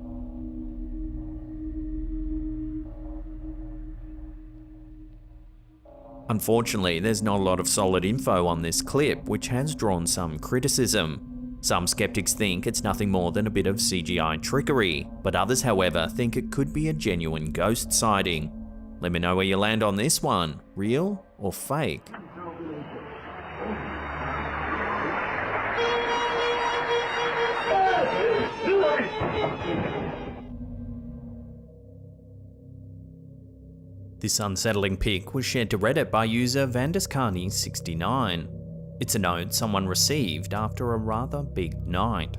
Unfortunately, there's not a lot of solid info on this clip, which has drawn some criticism. Some skeptics think it's nothing more than a bit of CGI trickery, but others, however, think it could be a genuine ghost sighting. Let me know where you land on this one, real or fake? This unsettling pic was shared to Reddit by user Vandascarney69. It's a note someone received after a rather big night.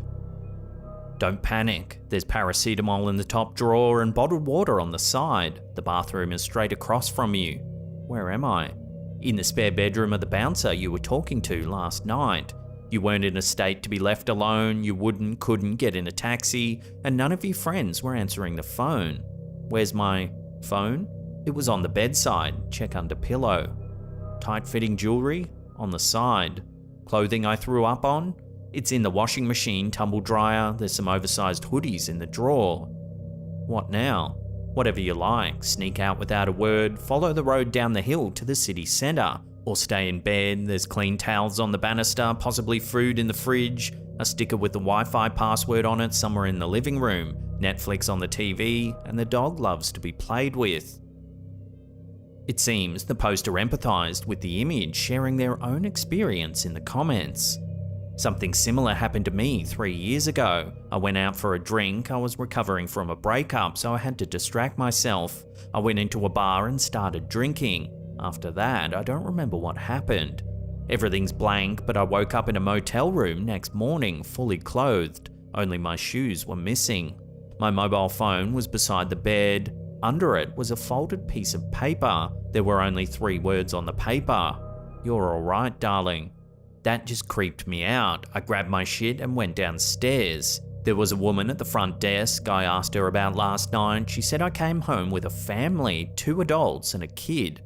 Don't panic, there's paracetamol in the top drawer and bottled water on the side. The bathroom is straight across from you. Where am I? In the spare bedroom of the bouncer you were talking to last night. You weren't in a state to be left alone, you couldn't get in a taxi, and none of your friends were answering the phone. Where's my phone? It was on the bedside, check under pillow. Tight-fitting jewellery? On the side. Clothing I threw up on? It's in the washing machine, tumble dryer, there's some oversized hoodies in the drawer. What now? Whatever you like, sneak out without a word, follow the road down the hill to the city centre, or stay in bed, there's clean towels on the banister, possibly food in the fridge, a sticker with the Wi-Fi password on it somewhere in the living room, Netflix on the TV, and the dog loves to be played with. It seems the poster empathised with the image, sharing their own experience in the comments. Something similar happened to me 3 years ago. I went out for a drink, I was recovering from a breakup, so I had to distract myself. I went into a bar and started drinking. After that, I don't remember what happened. Everything's blank, but I woke up in a motel room next morning, fully clothed. Only my shoes were missing. My mobile phone was beside the bed. Under it was a folded piece of paper. There were only 3 words on the paper. "You're alright, darling." That just creeped me out. I grabbed my shit and went downstairs. There was a woman at the front desk. I asked her about last night. She said I came home with a family, 2 adults and a kid.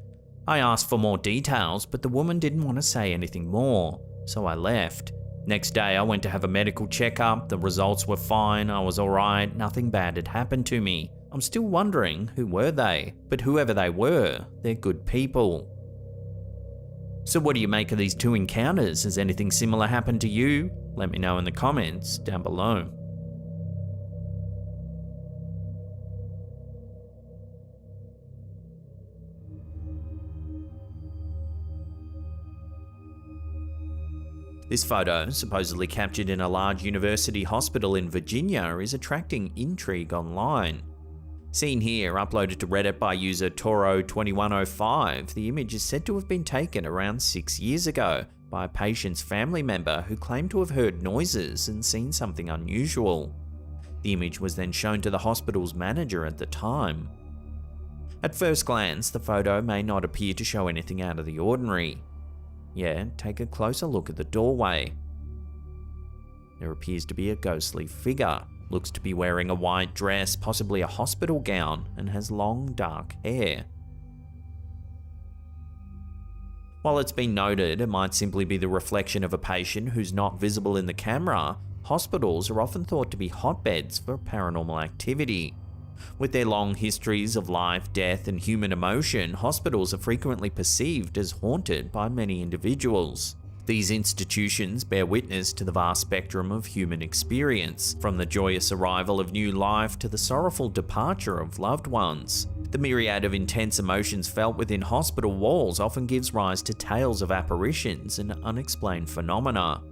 I asked for more details, but the woman didn't want to say anything more, so I left. Next day I went to have a medical checkup. The results were fine, I was alright, nothing bad had happened to me. I'm still wondering, who were they? But whoever they were, they're good people. So what do you make of these 2 encounters? Has anything similar happened to you? Let me know in the comments down below. This photo, supposedly captured in a large university hospital in Virginia, is attracting intrigue online. Seen here, uploaded to Reddit by user Toro2105, the image is said to have been taken around 6 years ago by a patient's family member who claimed to have heard noises and seen something unusual. The image was then shown to the hospital's manager at the time. At first glance, the photo may not appear to show anything out of the ordinary. Yet, take a closer look at the doorway. There appears to be a ghostly figure. Looks to be wearing a white dress, possibly a hospital gown, and has long dark hair. While it's been noted it might simply be the reflection of a patient who's not visible in the camera, hospitals are often thought to be hotbeds for paranormal activity. With their long histories of life, death, and human emotion, hospitals are frequently perceived as haunted by many individuals. These institutions bear witness to the vast spectrum of human experience, from the joyous arrival of new life to the sorrowful departure of loved ones. The myriad of intense emotions felt within hospital walls often gives rise to tales of apparitions and unexplained phenomena.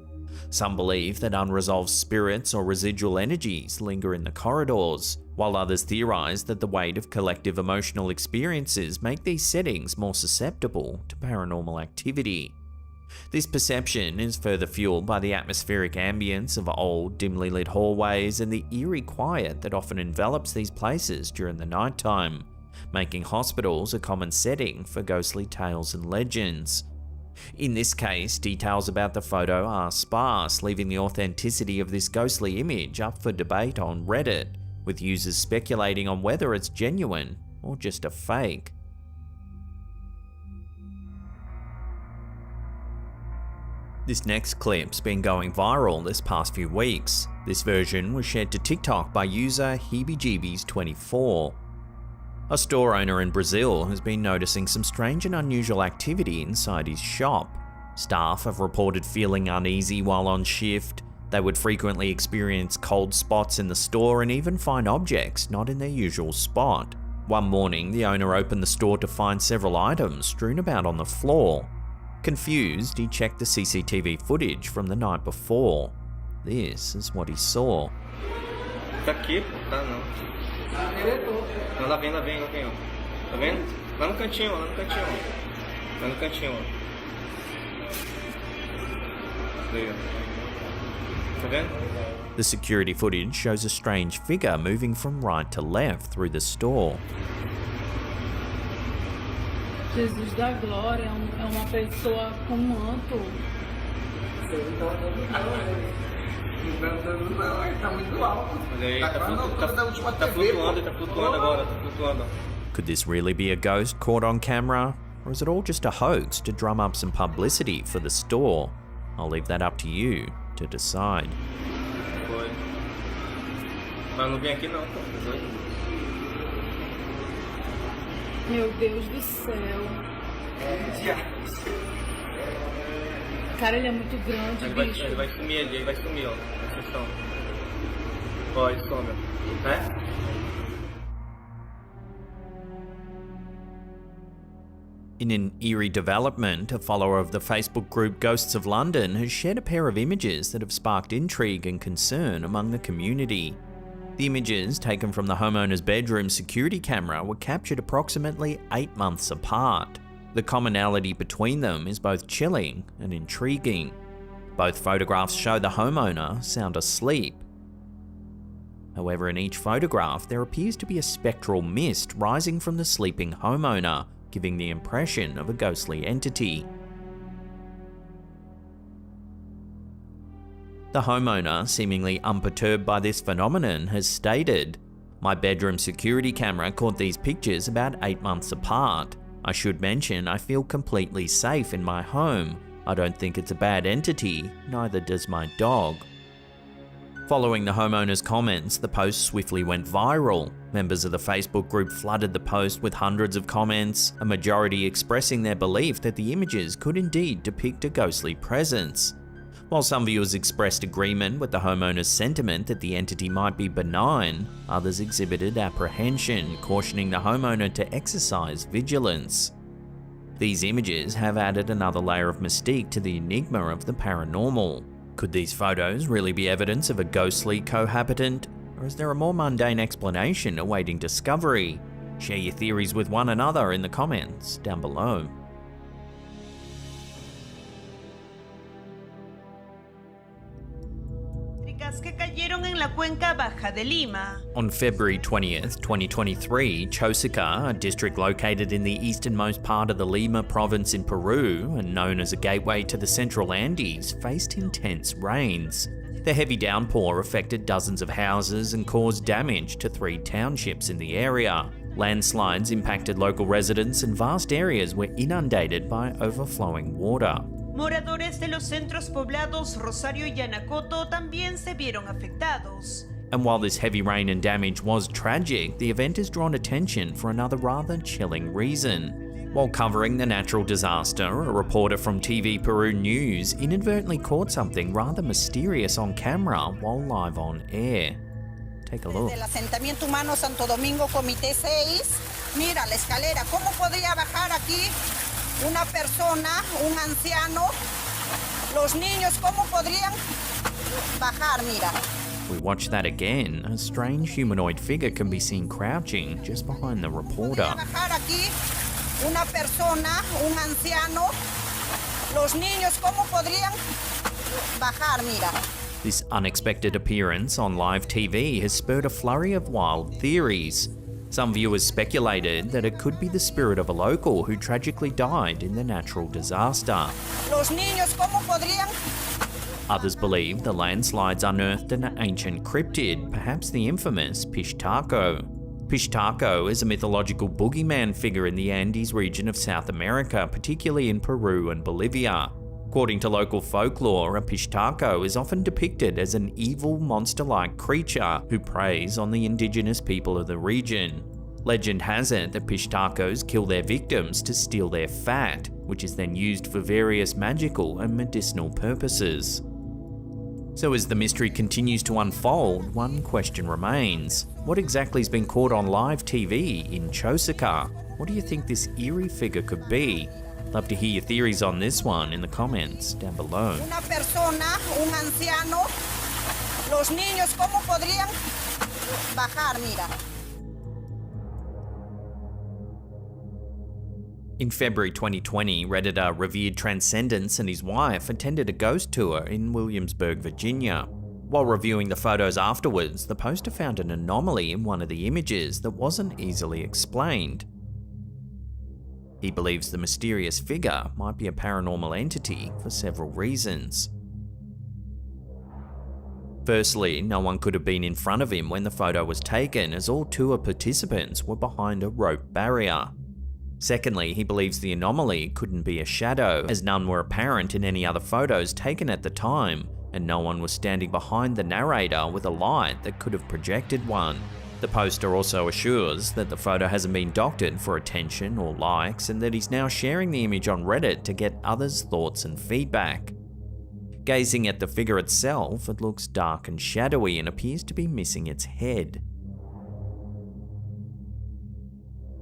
Some believe that unresolved spirits or residual energies linger in the corridors, while others theorize that the weight of collective emotional experiences make these settings more susceptible to paranormal activity. This perception is further fueled by the atmospheric ambience of old, dimly lit hallways and the eerie quiet that often envelops these places during the nighttime, making hospitals a common setting for ghostly tales and legends. In this case, details about the photo are sparse, leaving the authenticity of this ghostly image up for debate on Reddit, with users speculating on whether it's genuine or just a fake. This next clip's been going viral this past few weeks. This version was shared to TikTok by user HeebieJeebies24. A store owner in Brazil has been noticing some strange and unusual activity inside his shop. Staff have reported feeling uneasy while on shift. They would frequently experience cold spots in the store and even find objects not in their usual spot. One morning, the owner opened the store to find several items strewn about on the floor. Confused, he checked the CCTV footage from the night before. This is what he saw. Tá aqui, tá não. Não, lá vem, ó. Tá vendo? Lá no cantinho, ó. Lá no cantinho, ó. Daí, ó. Tá vendo? The security footage shows a strange figure moving from right to left through the store. Jesus da glória, é uma pessoa com manto. Tá flutuando agora, tá flutuando. Could this really be a ghost caught on camera? Or is it all just a hoax to drum up some publicity for the store? I'll leave that up to you to decide. Foi. Mas não vem aqui não, tá? Meu Deus do céu. Cara, ele é muito grande, bicho. Ele vai sumir, ó. Atenção. Ó, ele some, né? In an eerie development, a follower of the Facebook group Ghosts of London has shared a pair of images that have sparked intrigue and concern among the community. The images, taken from the homeowner's bedroom security camera, were captured approximately 8 months apart. The commonality between them is both chilling and intriguing. Both photographs show the homeowner sound asleep. However, in each photograph, there appears to be a spectral mist rising from the sleeping homeowner, giving the impression of a ghostly entity. The homeowner, seemingly unperturbed by this phenomenon, has stated, "My bedroom security camera caught these pictures about 8 months apart. I should mention I feel completely safe in my home. I don't think it's a bad entity, neither does my dog." Following the homeowner's comments, the post swiftly went viral. Members of the Facebook group flooded the post with hundreds of comments, a majority expressing their belief that the images could indeed depict a ghostly presence. While some viewers expressed agreement with the homeowner's sentiment that the entity might be benign, others exhibited apprehension, cautioning the homeowner to exercise vigilance. These images have added another layer of mystique to the enigma of the paranormal. Could these photos really be evidence of a ghostly cohabitant, or is there a more mundane explanation awaiting discovery? Share your theories with one another in the comments down below. Que cayeron en la cuenca baja de Lima. On February 20th, 2023, Chosica, a district located in the easternmost part of the Lima province in Peru and known as a gateway to the central Andes, faced intense rains. The heavy downpour affected dozens of houses and caused damage to 3 townships in the area. Landslides impacted local residents and vast areas were inundated by overflowing water. Moradores de los centros poblados Rosario y Yanacoto también se vieron afectados. And while this heavy rain and damage was tragic, the event has drawn attention for another rather chilling reason. While covering the natural disaster, a reporter from TV Peru News inadvertently caught something rather mysterious on camera while live on air. Take a look. Desde el asentamiento humano Santo Domingo, Comité 6. Mira la escalera. ¿Cómo podría bajar aquí una persona, un anciano, Los niños, ¿cómo podrían bajar? Mira. We watch that again. A strange humanoid figure can be seen crouching just behind the reporter. Podría bajar aquí una persona, un anciano. Los niños, ¿cómo podrían bajar? Mira. This unexpected appearance on live TV has spurred a flurry of wild theories. Some viewers speculated that it could be the spirit of a local who tragically died in the natural disaster. Los niños, ¿cómo podrían? Others believe the landslides unearthed an ancient cryptid, perhaps the infamous Pishtaco. Pishtaco is a mythological boogeyman figure in the Andes region of South America, particularly in Peru and Bolivia. According to local folklore, a Pishtaco is often depicted as an evil monster-like creature who preys on the indigenous people of the region. Legend has it that Pishtacos kill their victims to steal their fat, which is then used for various magical and medicinal purposes. So as the mystery continues to unfold, one question remains. What exactly has been caught on live TV in Chosica? What do you think this eerie figure could be? Love to hear your theories on this one in the comments down below. Una persona, un anciano. Los niños, ¿cómo podrían bajar? Mira. In February 2020, Redditor Revered Transcendence and his wife attended a ghost tour in Williamsburg, Virginia. While reviewing the photos afterwards, the poster found an anomaly in one of the images that wasn't easily explained. He believes the mysterious figure might be a paranormal entity for several reasons. Firstly, no one could have been in front of him when the photo was taken, as all tour participants were behind a rope barrier. Secondly, he believes the anomaly couldn't be a shadow, as none were apparent in any other photos taken at the time, and no one was standing behind the narrator with a light that could have projected one. The poster also assures that the photo hasn't been doctored for attention or likes, and that he's now sharing the image on Reddit to get others' thoughts and feedback. Gazing at the figure itself, it looks dark and shadowy and appears to be missing its head.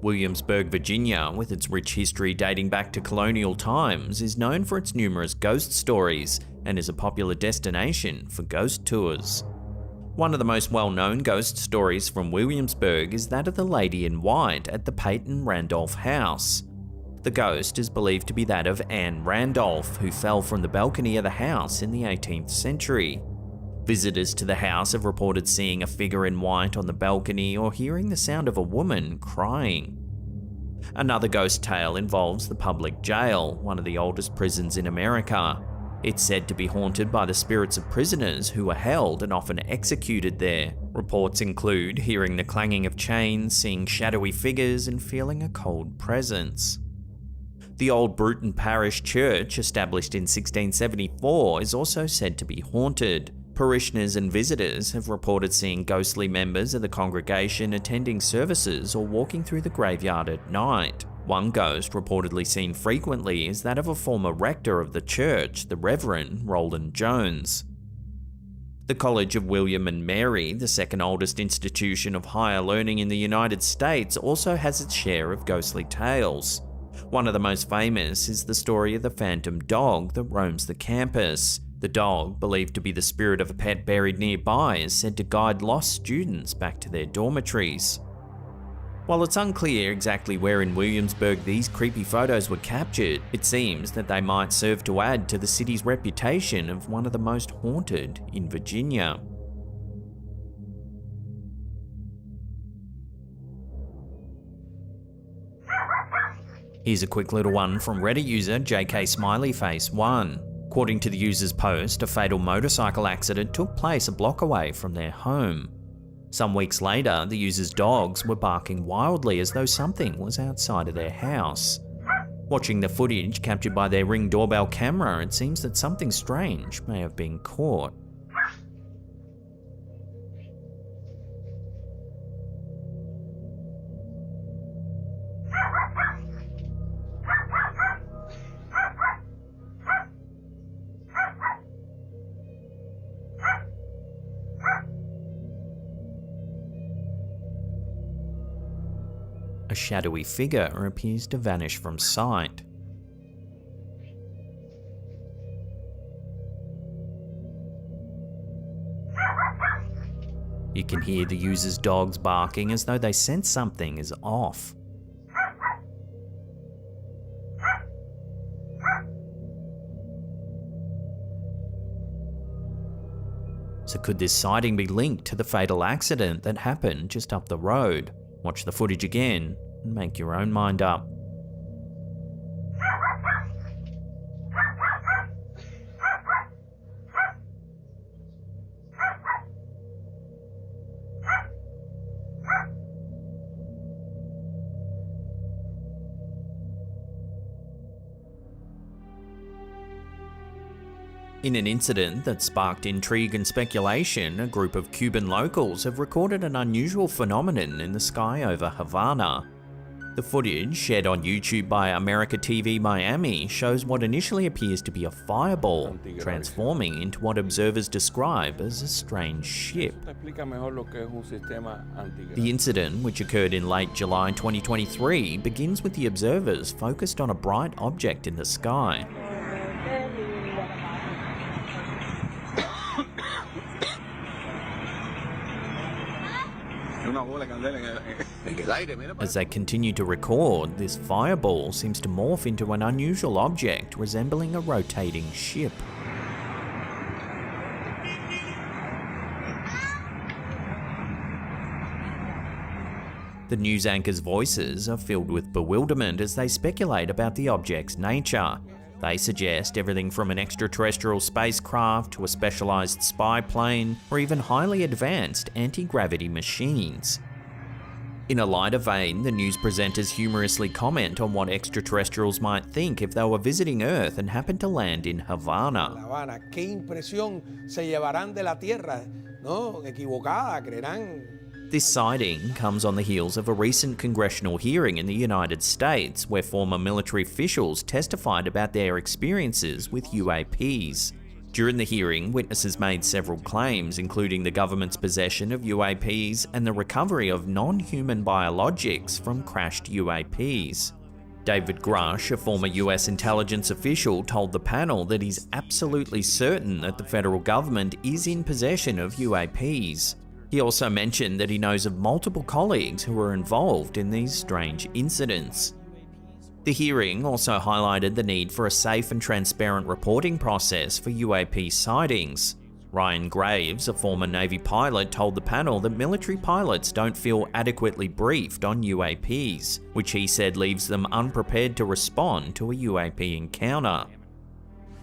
Williamsburg, Virginia, with its rich history dating back to colonial times, is known for its numerous ghost stories and is a popular destination for ghost tours. One of the most well-known ghost stories from Williamsburg is that of the lady in white at the Peyton Randolph house. The ghost is believed to be that of Anne Randolph, who fell from the balcony of the house in the 18th century. Visitors to the house have reported seeing a figure in white on the balcony or hearing the sound of a woman crying. Another ghost tale involves the public jail, one of the oldest prisons in America. It's said to be haunted by the spirits of prisoners who were held and often executed there. Reports include hearing the clanging of chains, seeing shadowy figures, and feeling a cold presence. The old Bruton Parish Church, established in 1674, is also said to be haunted. Parishioners and visitors have reported seeing ghostly members of the congregation attending services or walking through the graveyard at night. One ghost reportedly seen frequently is that of a former rector of the church, the Reverend Roland Jones. The College of William and Mary, the second oldest institution of higher learning in the United States, also has its share of ghostly tales. One of the most famous is the story of the phantom dog that roams the campus. The dog, believed to be the spirit of a pet buried nearby, is said to guide lost students back to their dormitories. While it's unclear exactly where in Williamsburg these creepy photos were captured, it seems that they might serve to add to the city's reputation of one of the most haunted in Virginia. Here's a quick little one from Reddit user JK_Smileyface1. According to the user's post, a fatal motorcycle accident took place a block away from their home. Some weeks later, the user's dogs were barking wildly as though something was outside of their house. Watching the footage captured by their Ring doorbell camera, it seems that something strange may have been caught. A shadowy figure appears to vanish from sight. You can hear the user's dogs barking as though they sense something is off. So could this sighting be linked to the fatal accident that happened just up the road? Watch the footage again and make your own mind up. In an incident that sparked intrigue and speculation, a group of Cuban locals have recorded an unusual phenomenon in the sky over Havana. The footage, shared on YouTube by America TV Miami, shows what initially appears to be a fireball, transforming into what observers describe as a strange ship. The incident, which occurred in late July 2023, begins with the observers focused on a bright object in the sky. As they continue to record, this fireball seems to morph into an unusual object resembling a rotating ship. The news anchors' voices are filled with bewilderment as they speculate about the object's nature. They suggest everything from an extraterrestrial spacecraft to a specialized spy plane, or even highly advanced anti-gravity machines. In a lighter vein, the news presenters humorously comment on what extraterrestrials might think if they were visiting Earth and happened to land in Havana. ¿Qué impresión se llevarán de la Tierra? ¿No? Equivocada, creerán. This sighting comes on the heels of a recent congressional hearing in the United States where former military officials testified about their experiences with UAPs. During the hearing, witnesses made several claims, including the government's possession of UAPs and the recovery of non-human biologics from crashed UAPs. David Grush, a former US intelligence official, told the panel that he's absolutely certain that the federal government is in possession of UAPs. He also mentioned that he knows of multiple colleagues who were involved in these strange incidents. The hearing also highlighted the need for a safe and transparent reporting process for UAP sightings. Ryan Graves, a former Navy pilot, told the panel that military pilots don't feel adequately briefed on UAPs, which he said leaves them unprepared to respond to a UAP encounter.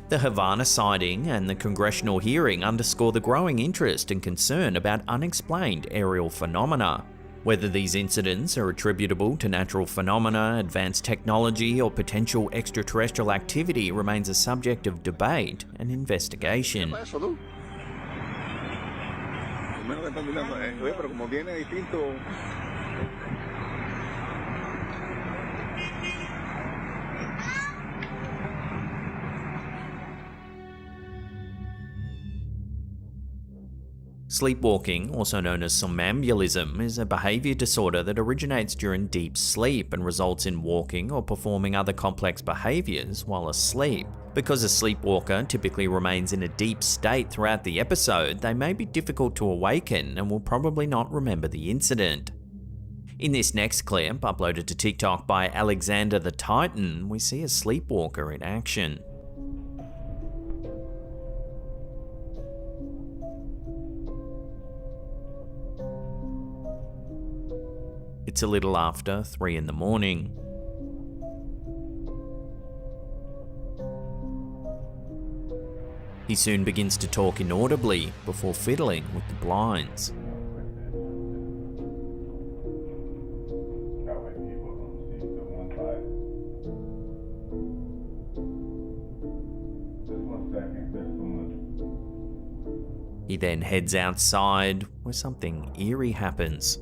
The Havana sighting and the congressional hearing underscore the growing interest and concern about unexplained aerial phenomena. Whether these incidents are attributable to natural phenomena, advanced technology, or potential extraterrestrial activity remains a subject of debate and investigation. Sleepwalking, also known as somnambulism, is a behavior disorder that originates during deep sleep and results in walking or performing other complex behaviors while asleep. Because a sleepwalker typically remains in a deep state throughout the episode, they may be difficult to awaken and will probably not remember the incident. In this next clip, uploaded to TikTok by Alexander the Titan, we see a sleepwalker in action. It's a little after 3 in the morning. He soon begins to talk inaudibly before fiddling with the blinds. He then heads outside where something eerie happens.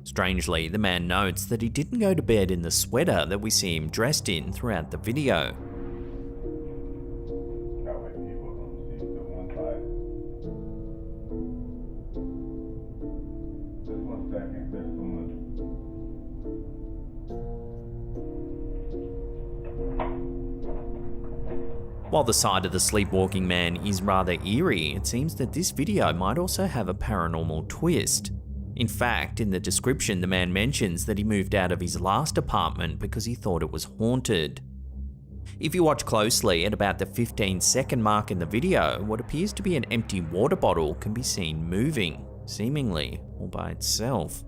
Strangely, the man notes that he didn't go to bed in the sweater that we see him dressed in throughout the video. While the sight of the sleepwalking man is rather eerie, it seems that this video might also have a paranormal twist. In fact, in the description, the man mentions that he moved out of his last apartment because he thought it was haunted. If you watch closely, at about the 15-second mark in the video, what appears to be an empty water bottle can be seen moving, seemingly all by itself.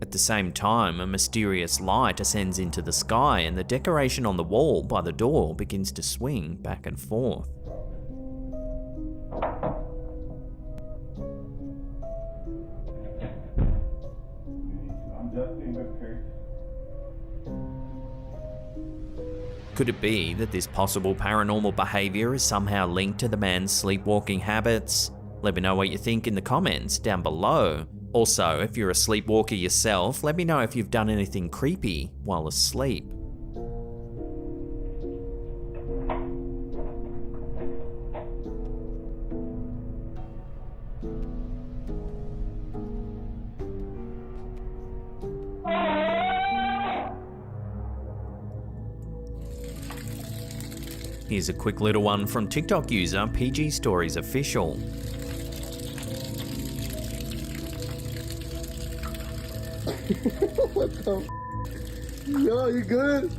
At the same time, a mysterious light ascends into the sky and the decoration on the wall by the door begins to swing back and forth. Could it be that this possible paranormal behaviour is somehow linked to the man's sleepwalking habits? Let me know what you think in the comments down below. Also, if you're a sleepwalker yourself, let me know if you've done anything creepy while asleep. Here's a quick little one from TikTok user PG Stories Official. What the? Yo, you good?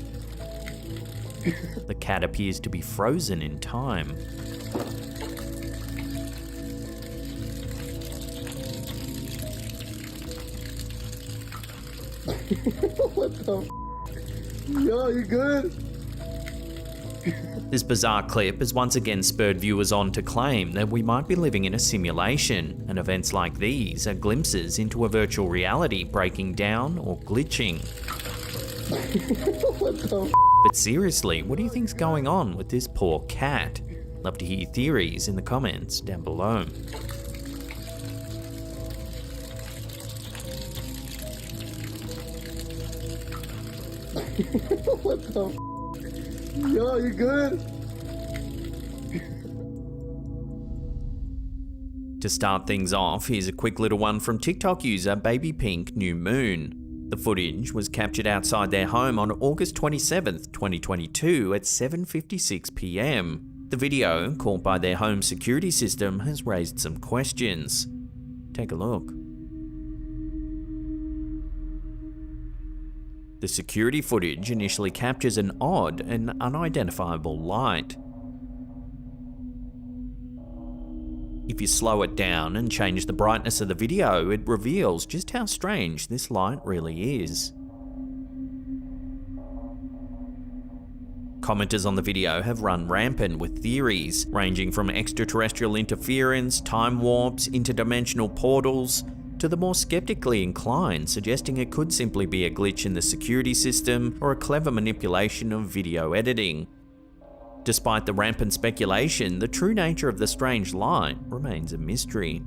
The cat appears to be frozen in time. What the? Yo, you good? This bizarre clip has once again spurred viewers on to claim that we might be living in a simulation, and events like these are glimpses into a virtual reality breaking down or glitching. What the? But seriously, what do you think's going on with this poor cat? Love to hear your theories in the comments down below. What the? Yo, you good? To start things off, here's a quick little one from TikTok user Baby Pink New Moon. The footage was captured outside their home on August 27th, 2022 at 7:56 PM. The video, caught by their home security system, has raised some questions. Take a look. The security footage initially captures an odd and unidentifiable light. If you slow it down and change the brightness of the video, it reveals just how strange this light really is. Commenters on the video have run rampant with theories, ranging from extraterrestrial interference, time warps, interdimensional portals, to the more skeptically inclined, suggesting it could simply be a glitch in the security system or a clever manipulation of video editing. Despite the rampant speculation, the true nature of the strange light remains a mystery.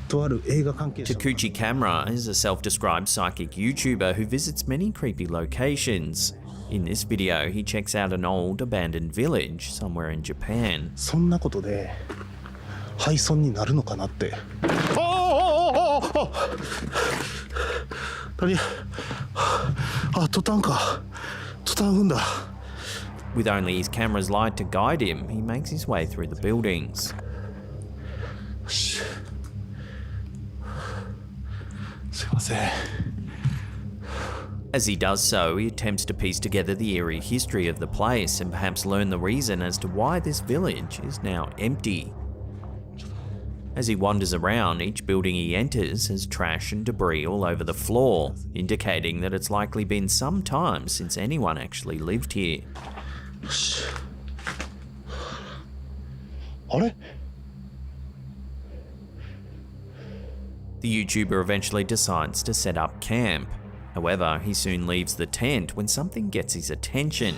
Takuchi Camera is a self-described psychic YouTuber who visits many creepy locations. In this video, he checks out an old abandoned village somewhere in Japan. そんなことで廃村になるのかなって。トタンか。トタン踏んだ。With only his camera's light to guide him, he makes his way through the buildings. すいません。As he does so, he attempts to piece together the eerie history of the place and perhaps learn the reason as to why this village is now empty. As he wanders around, each building he enters has trash and debris all over the floor, indicating that it's likely been some time since anyone actually lived here. あれ? The YouTuber eventually decides to set up camp. However, he soon leaves the tent when something gets his attention.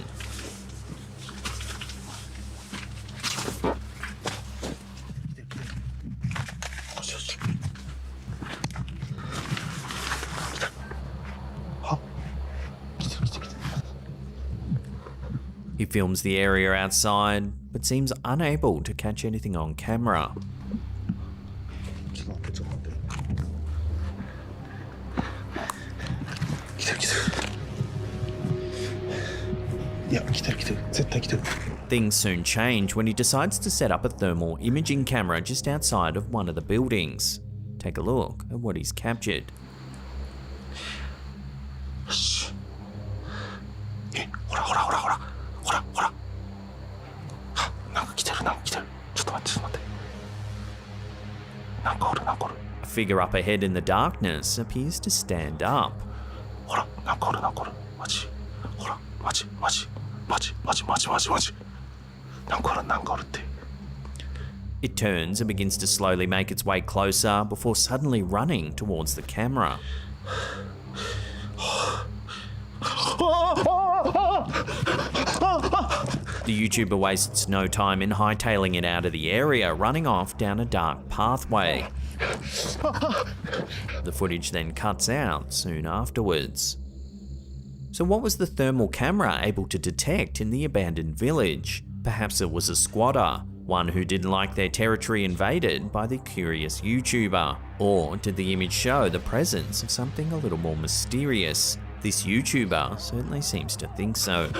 He films the area outside, but but seems unable to catch anything on camera. Things soon change when he decides to set up a thermal imaging camera just outside of one of the buildings. Take a look at what he's captured. A figure up ahead in the darkness appears to stand up. It turns and begins to slowly make its way closer before suddenly running towards the camera. The YouTuber wastes no time in hightailing it out of the area, running off down a dark pathway. The footage then cuts out soon afterwards. So what was the thermal camera able to detect in the abandoned village? Perhaps it was a squatter, one who didn't like their territory invaded by the curious YouTuber. Or did the image show the presence of something a little more mysterious? This YouTuber certainly seems to think so.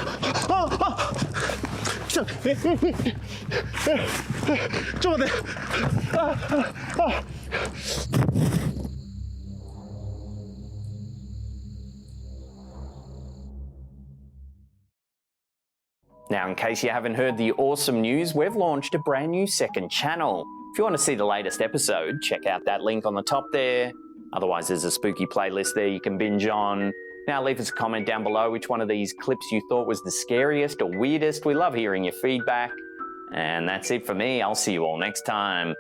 Now, in case you haven't heard the awesome news, we've launched a brand new second channel. If you want to see the latest episode, check out that link on the top there. Otherwise, there's a spooky playlist there you can binge on. Now, leave us a comment down below which one of these clips you thought was the scariest or weirdest. We love hearing your feedback. And that's it for me. I'll see you all next time.